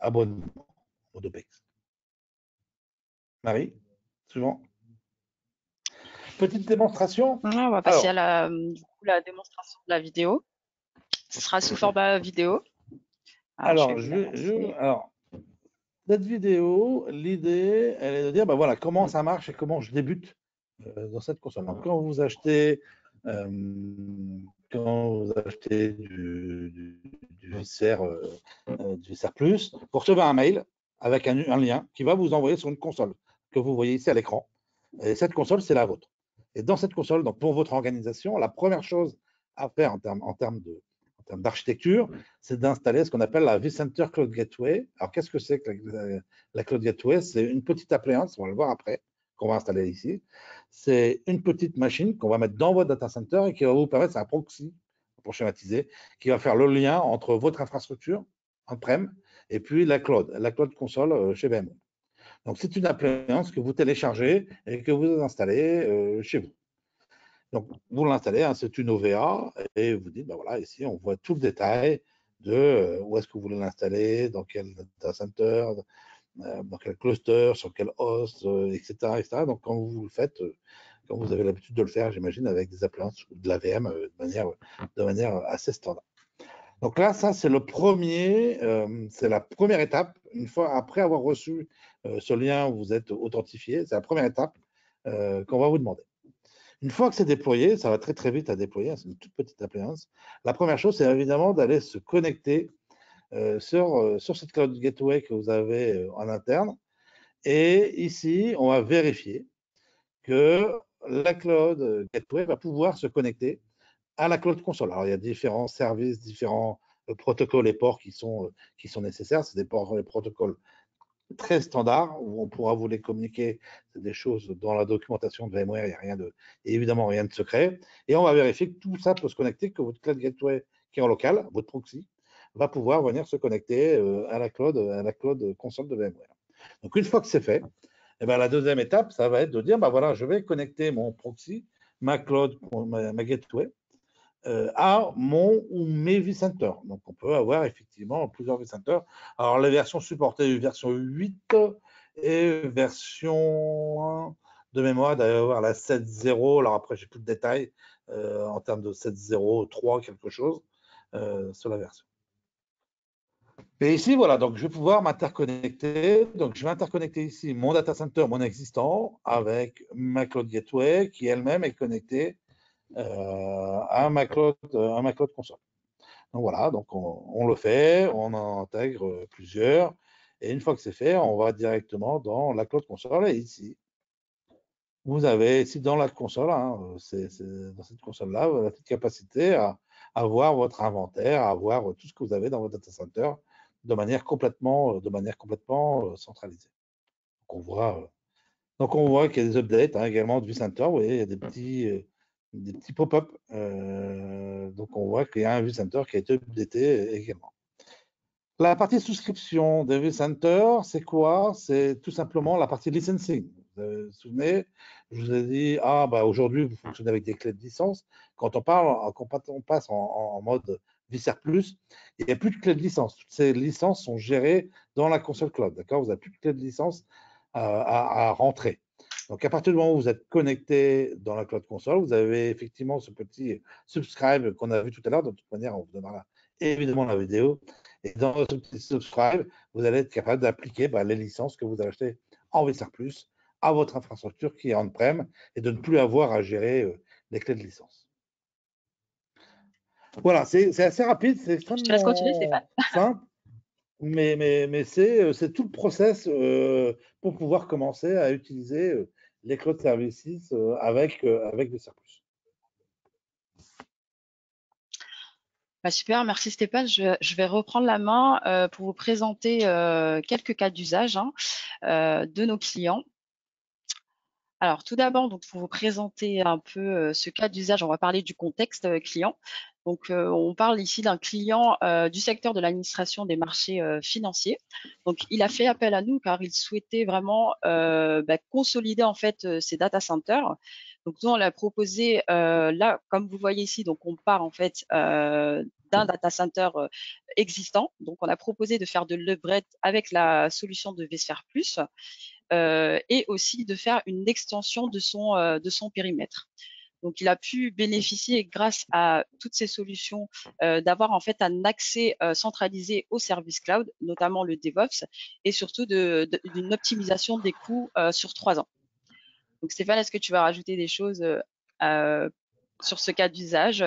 abonnement, en mode OPEX. Marie, suivant. Petite démonstration. On va passer à la démonstration de la vidéo. Ce sera sous format vidéo. Alors, cette vidéo, l'idée, elle est de dire, voilà, comment ça marche et comment je débute dans cette console. Donc, quand vous achetez du vSphere Plus, vous recevez un mail avec un lien qui va vous envoyer sur une console que vous voyez ici à l'écran. Et cette console, c'est la vôtre. Et dans cette console, donc pour votre organisation, la première chose à faire en termes d'architecture, c'est d'installer ce qu'on appelle la vCenter Cloud Gateway. Alors, qu'est-ce que c'est que la Cloud Gateway? C'est une petite appliance, on va le voir après, qu'on va installer ici, c'est une petite machine qu'on va mettre dans votre data center et qui va vous permettre, c'est un proxy, pour schématiser, qui va faire le lien entre votre infrastructure on-prem et puis la cloud console chez VMware. Donc, c'est une appliance que vous téléchargez et que vous installez chez vous. Donc, vous l'installez, hein, c'est une OVA et vous dites, ben voilà, ici, on voit tout le détail de où est-ce que vous voulez l'installer, dans quel data center, dans quel cluster, sur quel host, etc., etc. Donc, quand vous le faites, quand vous avez l'habitude de le faire, j'imagine, avec des appliances ou de la VM de manière assez standard. Donc là, ça, c'est c'est la première étape. Une fois après avoir reçu ce lien où vous êtes authentifié, c'est la première étape qu'on va vous demander. Une fois que c'est déployé, ça va très très vite à déployer, c'est une toute petite appliance. La première chose, c'est évidemment d'aller se connecter sur cette Cloud Gateway que vous avez en interne. Et ici, on va vérifier que la Cloud Gateway va pouvoir se connecter à la Cloud Console. Alors, il y a différents services, différents protocoles et ports qui sont nécessaires. C'est des protocoles très standards où on pourra vous les communiquer. C'est des choses dans la documentation de VMware, il n'y a évidemment rien de secret. Et on va vérifier que tout ça peut se connecter, que votre Cloud Gateway qui est en local, votre proxy, va pouvoir venir se connecter à la Cloud Console de VMware. Donc, une fois que c'est fait, eh bien, la deuxième étape, ça va être de dire, ben voilà, je vais connecter mon proxy, ma gateway, à mon ou mes vCenter. Donc, on peut avoir effectivement plusieurs vCenter. Alors, les versions supportées, version 8 et version de mémoire, d'avoir la 7.0. Alors, après, j'ai plus de détails en termes de 7.0.3, quelque chose sur la version. Et ici, voilà, donc je vais pouvoir m'interconnecter. Donc, je vais interconnecter ici mon data center, mon existant, avec ma Cloud Gateway qui elle-même est connectée à ma cloud console. Donc voilà, donc on le fait, on en intègre plusieurs, et une fois que c'est fait, on va directement dans la cloud console. Et ici, vous avez ici dans la console, hein, dans cette console-là, vous avez la petite capacité à voir votre inventaire, à voir tout ce que vous avez dans votre data center de manière complètement centralisée. Donc on voit qu'il y a des updates hein, également de vCenter. Vous voyez, il y a des petits pop-up. Donc, on voit qu'il y a un vCenter qui a été updaté également. La partie souscription des vCenter, c'est quoi? C'est tout simplement la partie licensing. Vous vous souvenez, je vous ai dit, aujourd'hui, vous fonctionnez avec des clés de licence. Quand on passe en mode vCenter Plus, il n'y a plus de clés de licence. Toutes ces licences sont gérées dans la console cloud. D'accord? Vous n'avez plus de clés de licence à rentrer. Donc, à partir du moment où vous êtes connecté dans la cloud console, vous avez effectivement ce petit subscribe qu'on a vu tout à l'heure. De toute manière, on vous donnera évidemment la vidéo. Et dans ce petit subscribe, vous allez être capable d'appliquer les licences que vous avez achetées en vCenter Plus à votre infrastructure qui est on-prem et de ne plus avoir à gérer les clés de licence. Voilà, c'est assez rapide, c'est extrêmement Je te laisse continuer, Stéphane. simple. Mais c'est tout le process pour pouvoir commencer à utiliser les cloud services avec vCenter Plus. Super, merci Stéphane. Je vais reprendre la main pour vous présenter quelques cas d'usage de nos clients. Alors, tout d'abord, donc pour vous présenter un peu ce cas d'usage, on va parler du contexte client. Donc, on parle ici d'un client du secteur de l'administration des marchés financiers. Donc, il a fait appel à nous car il souhaitait vraiment consolider en fait ses data centers. Donc, nous, on l'a proposé là, comme vous voyez ici, donc on part en fait d'un data center existant. Donc, on a proposé de faire de l'upgrade avec la solution de vSphere Plus. Et aussi de faire une extension de son périmètre. Donc, il a pu bénéficier, grâce à toutes ces solutions, d'avoir en fait un accès centralisé au service cloud, notamment le DevOps, et surtout d'une optimisation des coûts sur 3 ans. Donc, Stéphane, est-ce que tu vas rajouter des choses sur ce cas d'usage,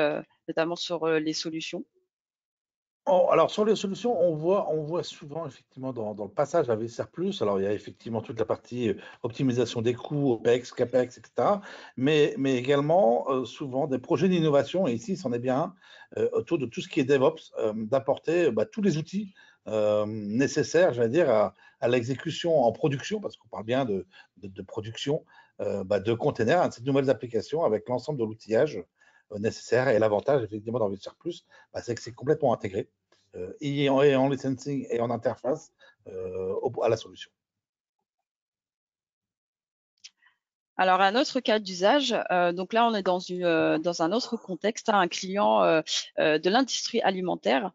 notamment sur les solutions? Alors, sur les solutions, on voit souvent, effectivement, dans le passage à vSphere Plus, alors il y a effectivement toute la partie optimisation des coûts, OPEX, CAPEX, etc., mais également souvent des projets d'innovation, et ici, c'en est bien, autour de tout ce qui est DevOps, d'apporter tous les outils nécessaires, j'allais dire, à l'exécution en production, parce qu'on parle bien de production de containers, de ces nouvelles applications avec l'ensemble de l'outillage nécessaire. Et l'avantage, effectivement, dans vSphere Plus, c'est que c'est complètement intégré, et en licensing et en interface à la solution. Alors, un autre cas d'usage, donc là, on est dans un autre contexte, un client de l'industrie alimentaire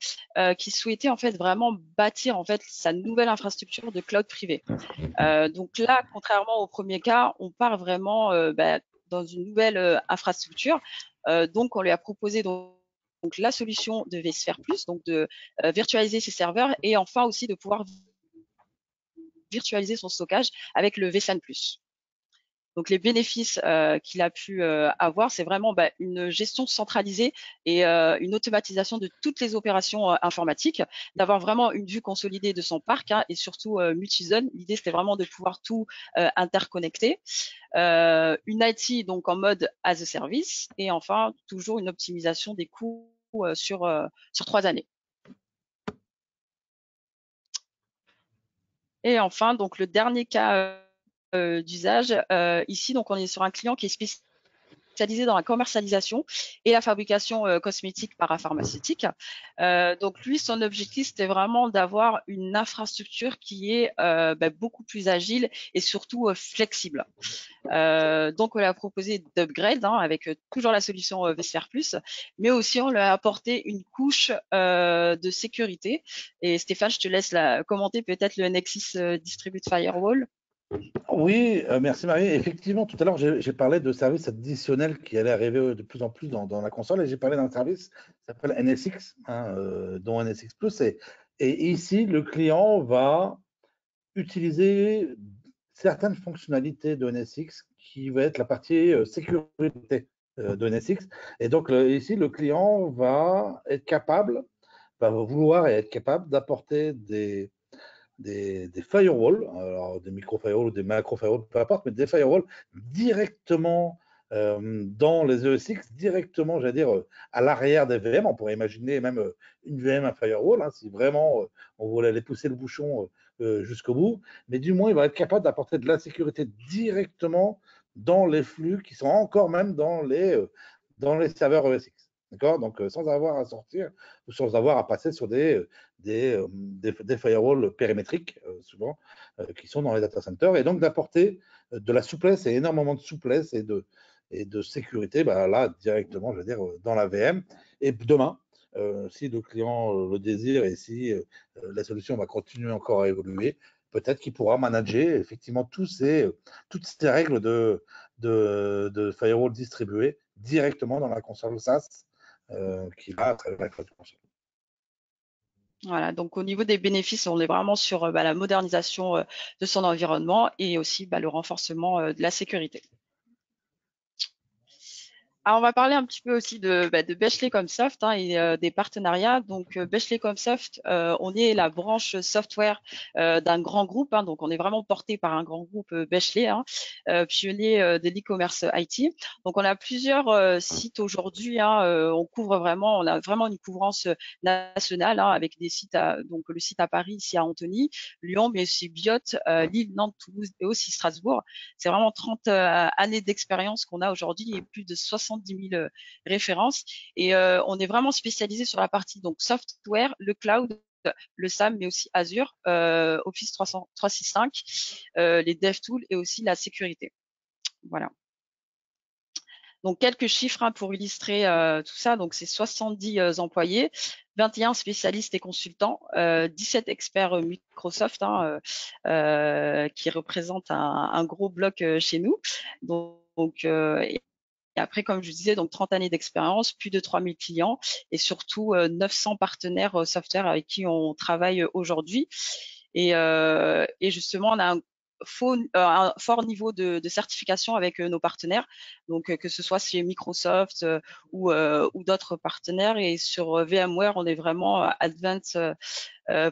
qui souhaitait en fait vraiment bâtir en fait sa nouvelle infrastructure de cloud privé. Donc là, contrairement au premier cas, on part vraiment dans une nouvelle infrastructure. Donc, on lui a proposé donc la solution de vSphere Plus, donc de virtualiser ses serveurs et enfin aussi de pouvoir virtualiser son stockage avec le vSAN Plus. Donc les bénéfices qu'il a pu avoir, c'est vraiment une gestion centralisée et une automatisation de toutes les opérations informatiques, d'avoir vraiment une vue consolidée de son parc et surtout multi-zone. L'idée, c'était vraiment de pouvoir tout interconnecter. Une IT donc en mode as a service et enfin toujours une optimisation des coûts sur 3 années. Et enfin, donc le dernier cas d'usage, ici, donc on est sur un client qui est spécialisé dans la commercialisation et la fabrication cosmétique parapharmaceutique. Donc lui, son objectif, c'était vraiment d'avoir une infrastructure qui est beaucoup plus agile et surtout flexible. Donc on lui a proposé d'upgrade avec toujours la solution vSphere Plus, mais aussi on lui a apporté une couche de sécurité. Et Stéphane, je te laisse commenter peut-être le Nexus Distributed Firewall. Oui, merci Marie. Effectivement, tout à l'heure, j'ai parlé de services additionnels qui allaient arriver de plus en plus dans la console, et j'ai parlé d'un service qui s'appelle NSX, dont NSX Plus. Et ici, le client va utiliser certaines fonctionnalités de NSX qui va être la partie sécurité de NSX. Et donc, ici, le client va être capable, va vouloir et être capable d'apporter des firewalls, alors des micro-firewalls ou des macro-firewalls, peu importe, mais des firewalls directement dans les ESX, directement, j'allais dire, à l'arrière des VM. On pourrait imaginer même une VM, un firewall, si vraiment on voulait aller pousser le bouchon jusqu'au bout. Mais du moins, il va être capable d'apporter de la sécurité directement dans les flux qui sont encore même dans les serveurs ESX. D'accord? Donc, sans avoir à sortir ou sans avoir à passer sur des firewalls périmétriques, souvent, qui sont dans les data centers, et donc d'apporter de la souplesse et énormément de souplesse et de sécurité, là, directement, je veux dire, dans la VM. Et demain, si le client le désire et si la solution va continuer encore à évoluer, peut-être qu'il pourra manager effectivement toutes ces règles de firewall distribuées directement dans la console SaaS qui va à travers la cloud console. Voilà, donc au niveau des bénéfices, on est vraiment sur la modernisation de son environnement et aussi le renforcement de la sécurité. Alors, on va parler un petit peu aussi de Bechley Comsoft et des partenariats. Donc, Bechley Comsoft, on est la branche software d'un grand groupe. Donc, on est vraiment porté par un grand groupe Bechley, pionnier de l'e-commerce IT. Donc, on a plusieurs sites aujourd'hui. On a vraiment une couvrance nationale avec des sites, donc le site à Paris, ici à Antony, Lyon, mais aussi Biot, Lille, Nantes, Toulouse et aussi Strasbourg. C'est vraiment 30 années d'expérience qu'on a aujourd'hui et plus de 70 000 références. Et on est vraiment spécialisé sur la partie donc software, le cloud, le SAM, mais aussi Azure, Office 365, les DevTools et aussi la sécurité. Voilà. Donc, quelques chiffres pour illustrer tout ça. Donc, c'est 70 employés, 21 spécialistes et consultants, 17 experts Microsoft qui représentent un gros bloc chez nous. Donc et après, comme je vous disais, donc 30 années d'expérience, plus de 3000 clients et surtout 900 partenaires software avec qui on travaille aujourd'hui. Et justement, on a un fort niveau de certification avec nos partenaires, donc que ce soit chez Microsoft ou d'autres partenaires. Et sur VMware, on est vraiment advanced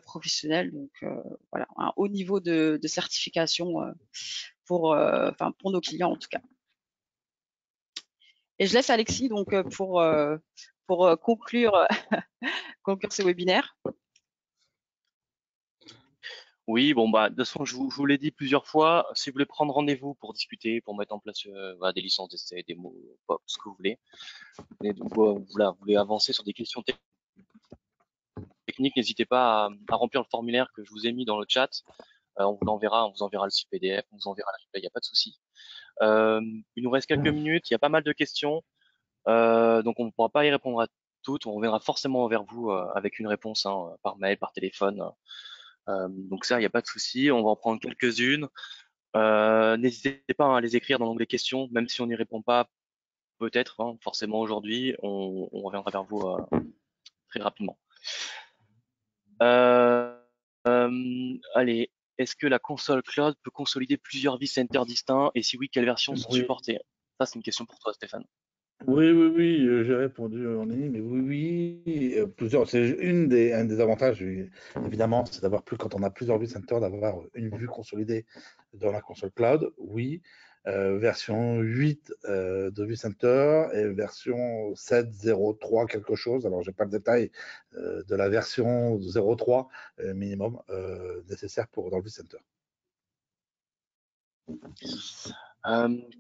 professionnel, donc voilà, un haut niveau de certification pour nos clients en tout cas. Et je laisse Alexis donc pour conclure ce webinaire. Oui, bon, bah, de toute façon, je vous l'ai dit plusieurs fois, si vous voulez prendre rendez-vous pour discuter, pour mettre en place voilà, des licences d'essai, des mots, pop, ce que vous voulez, et donc, voilà, vous voulez avancer sur des questions techniques, n'hésitez pas à remplir le formulaire que je vous ai mis dans le chat. On vous enverra le site PDF, on vous enverra la replay, il n'y a pas de souci. Il nous reste quelques minutes, il y a pas mal de questions, donc on ne pourra pas y répondre à toutes. On reviendra forcément vers vous avec une réponse hein, par mail, par téléphone. Donc ça, il n'y a pas de souci. On va en prendre quelques-unes. N'hésitez pas hein, à les écrire dans l'onglet questions, même si on n'y répond pas peut-être hein, forcément aujourd'hui. On reviendra vers vous très rapidement. Euh, allez, est-ce que la console cloud peut consolider plusieurs vCenter distincts et si oui, quelles versions sont Oui, supportées? Ça, c'est une question pour toi, Stéphane. oui, j'ai répondu en ligne, mais oui, plusieurs. C'est un des avantages, évidemment, c'est d'avoir plus, quand on a plusieurs vCenter, d'avoir une vue consolidée dans la console cloud. Oui, version 8 de vCenter et version 7.0.3 quelque chose. Alors, j'ai pas le détail de la version 0.3 minimum nécessaire dans le vCenter.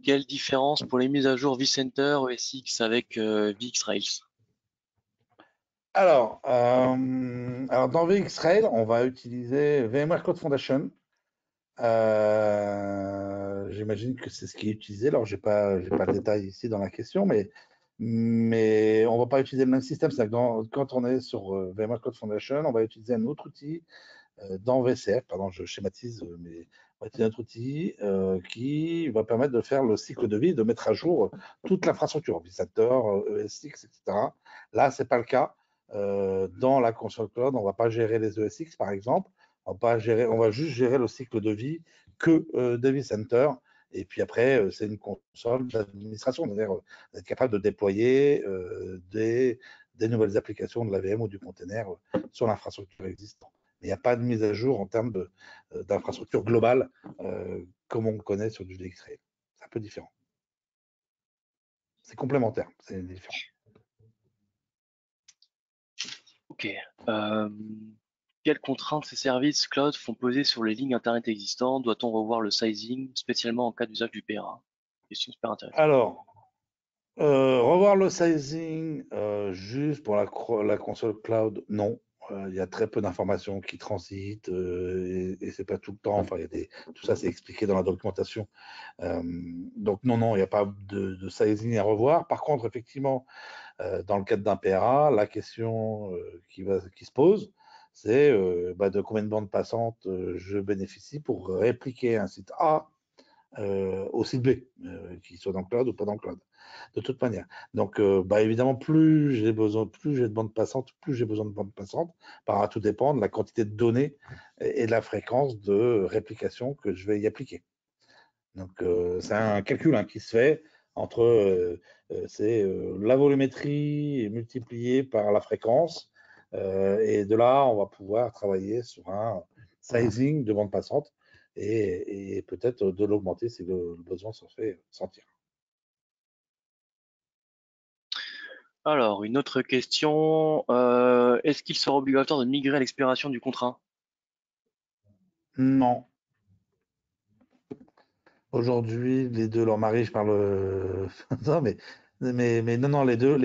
Quelle différence pour les mises à jour vCenter ESX avec VxRails? Alors, dans VxRail, on va utiliser VMware Cloud Foundation. J'imagine que c'est ce qui est utilisé. Alors, j'ai pas le détail ici dans la question, mais on va pas utiliser le même système. C'est-à-dire que quand on est sur VMware Cloud Foundation, on va utiliser un autre outil dans VCF. Pardon, je schématise, mais on va utiliser un autre outil qui va permettre de faire le cycle de vie, de mettre à jour toute l'infrastructure, vCenter, ESX, etc. Là, c'est pas le cas. Dans la console cloud, on va pas gérer les ESX, par exemple. On va juste gérer le cycle de vie que de vCenter. Et puis après, c'est une console d'administration, c'est-à-dire être capable de déployer des nouvelles applications de la VM ou du container sur l'infrastructure existante. Mais il n'y a pas de mise à jour en termes d'infrastructure globale comme on le connaît sur du VxRail. C'est un peu différent. C'est complémentaire, c'est différent. Ok. Quelles contraintes ces services cloud font peser sur les lignes Internet existantes? Doit-on revoir le sizing, spécialement en cas d'usage du PRA? Question super intéressante. Alors, revoir le sizing juste pour la console cloud, non. Il y a très peu d'informations qui transitent et c'est pas tout le temps. Enfin, tout ça, c'est expliqué dans la documentation. Donc, non, il n'y a pas de sizing à revoir. Par contre, effectivement, dans le cadre d'un PRA, la question qui se pose, c'est de combien de bandes passantes je bénéficie pour répliquer un site A au site B, qu'il soit dans le cloud ou pas dans le cloud, de toute manière. Donc, évidemment, plus j'ai de bandes passantes, plus j'ai besoin de bandes passantes. Tout dépend de la quantité de données et de la fréquence de réplication que je vais y appliquer. Donc, c'est un calcul qui se fait entre la volumétrie multipliée par la fréquence. Et de là, on va pouvoir travailler sur un sizing de bande passante et peut-être de l'augmenter si le besoin s'en fait sentir. Alors, une autre question. Est-ce qu'il sera obligatoire de migrer à l'expiration du contrat? Non. Aujourd'hui, les deux, leur mari, je parle. Non, mais non, les deux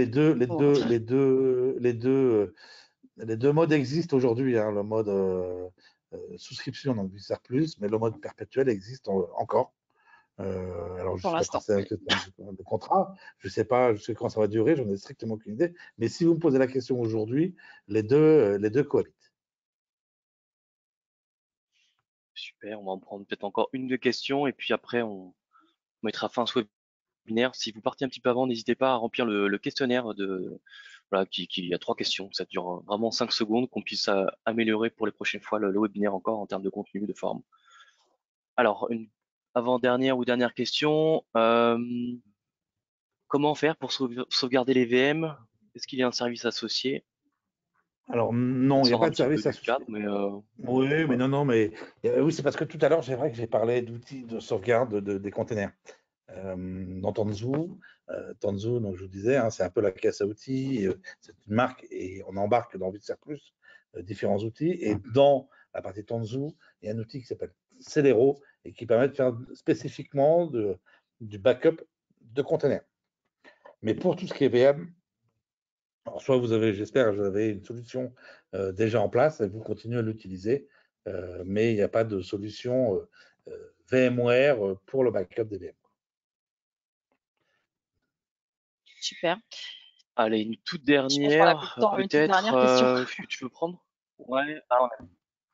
modes existent aujourd'hui. Hein. Le mode souscription, donc du Plus, mais le mode perpétuel existe encore. Alors, je Pour ne sais pas l'instant. quand c'est le contrat, je ne sais pas quand ça va durer, j'en ai strictement aucune idée. Mais si vous me posez la question aujourd'hui, les deux cohabitent. Super, on va en prendre peut-être encore une, deux questions et puis après on mettra fin à ce webinaire. Si vous partez un petit peu avant, n'hésitez pas à remplir le questionnaire voilà, qui a 3 questions. Ça dure vraiment 5 secondes, qu'on puisse améliorer pour les prochaines fois le webinaire encore en termes de contenu, de forme. Alors, une avant-dernière ou dernière question. Comment faire pour sauvegarder les VM? Est-ce qu'il y a un service associé? Alors, Ça non, il n'y a sort pas un de petit peu service du cadre, associé. mais Oui, mais voilà. non, mais oui, c'est parce que tout à l'heure, c'est vrai que j'ai parlé d'outils de sauvegarde des containers. Dans Tanzu, donc je vous disais, hein, c'est un peu la caisse à outils, c'est une marque et on embarque dans Vitser Plus différents outils. Et dans la partie Tanzu, et un outil qui s'appelle Celero et qui permet de faire spécifiquement du backup de containers. Mais pour tout ce qui est VM, alors soit vous avez, j'espère, vous avez une solution déjà en place et vous continuez à l'utiliser, mais il n'y a pas de solution VMware pour le backup des VM. Super. Allez, une toute Je pense qu'on a plus dernière, de temps. Une toute dernière question. tu veux prendre? Ouais,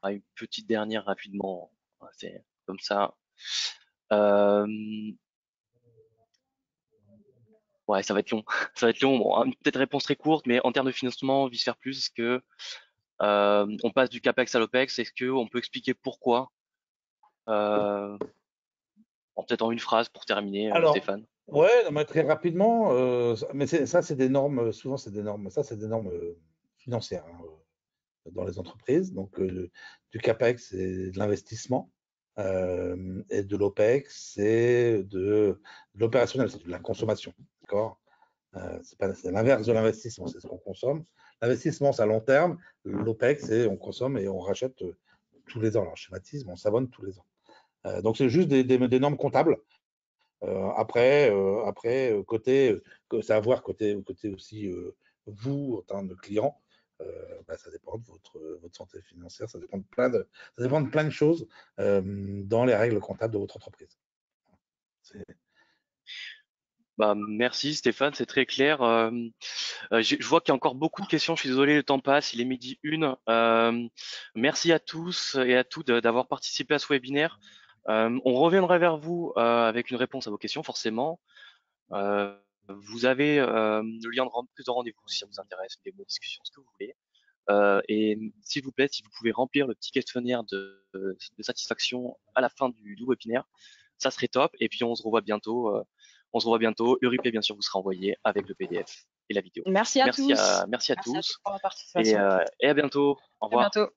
une petite dernière rapidement. C'est comme ça. Euh, ouais, ça va être long. Ça va être long. Bon, peut-être réponse très courte, mais en termes de financement, Visser Plus, est-ce que on passe du CAPEX à l'OPEX? Est-ce que on peut expliquer pourquoi? Peut-être en une phrase pour terminer, Alors, Stéphane. ouais, non, mais très rapidement, mais ça, c'est des normes, souvent, c'est des normes, ça, c'est des normes financières hein, dans les entreprises. Donc, du CAPEX, c'est de l'investissement. Et de l'OPEX, c'est de l'opérationnel, c'est de la consommation. D'accord c'est l'inverse de l'investissement, c'est ce qu'on consomme. L'investissement, c'est à long terme. L'OPEX, c'est on consomme et on rachète tous les ans. Alors, je schématise, mais on s'abonne tous les ans. Donc, c'est juste des normes comptables. Après, côté, ça à voir côté aussi vous, en tant que client, ça dépend de votre santé financière, ça dépend de plein de choses dans les règles comptables de votre entreprise. Merci Stéphane, c'est très clair. Je vois qu'il y a encore beaucoup de questions. Je suis désolé, le temps passe. Il est midi 1. Merci à tous et à toutes d'avoir participé à ce webinaire. On reviendra vers vous avec une réponse à vos questions, forcément. Vous avez le lien de prise de rendez-vous si ça vous intéresse, des mots de discussion, ce que vous voulez. Et s'il vous plaît, si vous pouvez remplir le petit questionnaire de satisfaction à la fin du webinaire, ça serait top. Et puis on se revoit bientôt. Le replay, bien sûr, vous sera envoyé avec le PDF et la vidéo. Merci à tous. Merci à Merci à tous tous pour la participation. et à bientôt. Au À revoir. bientôt.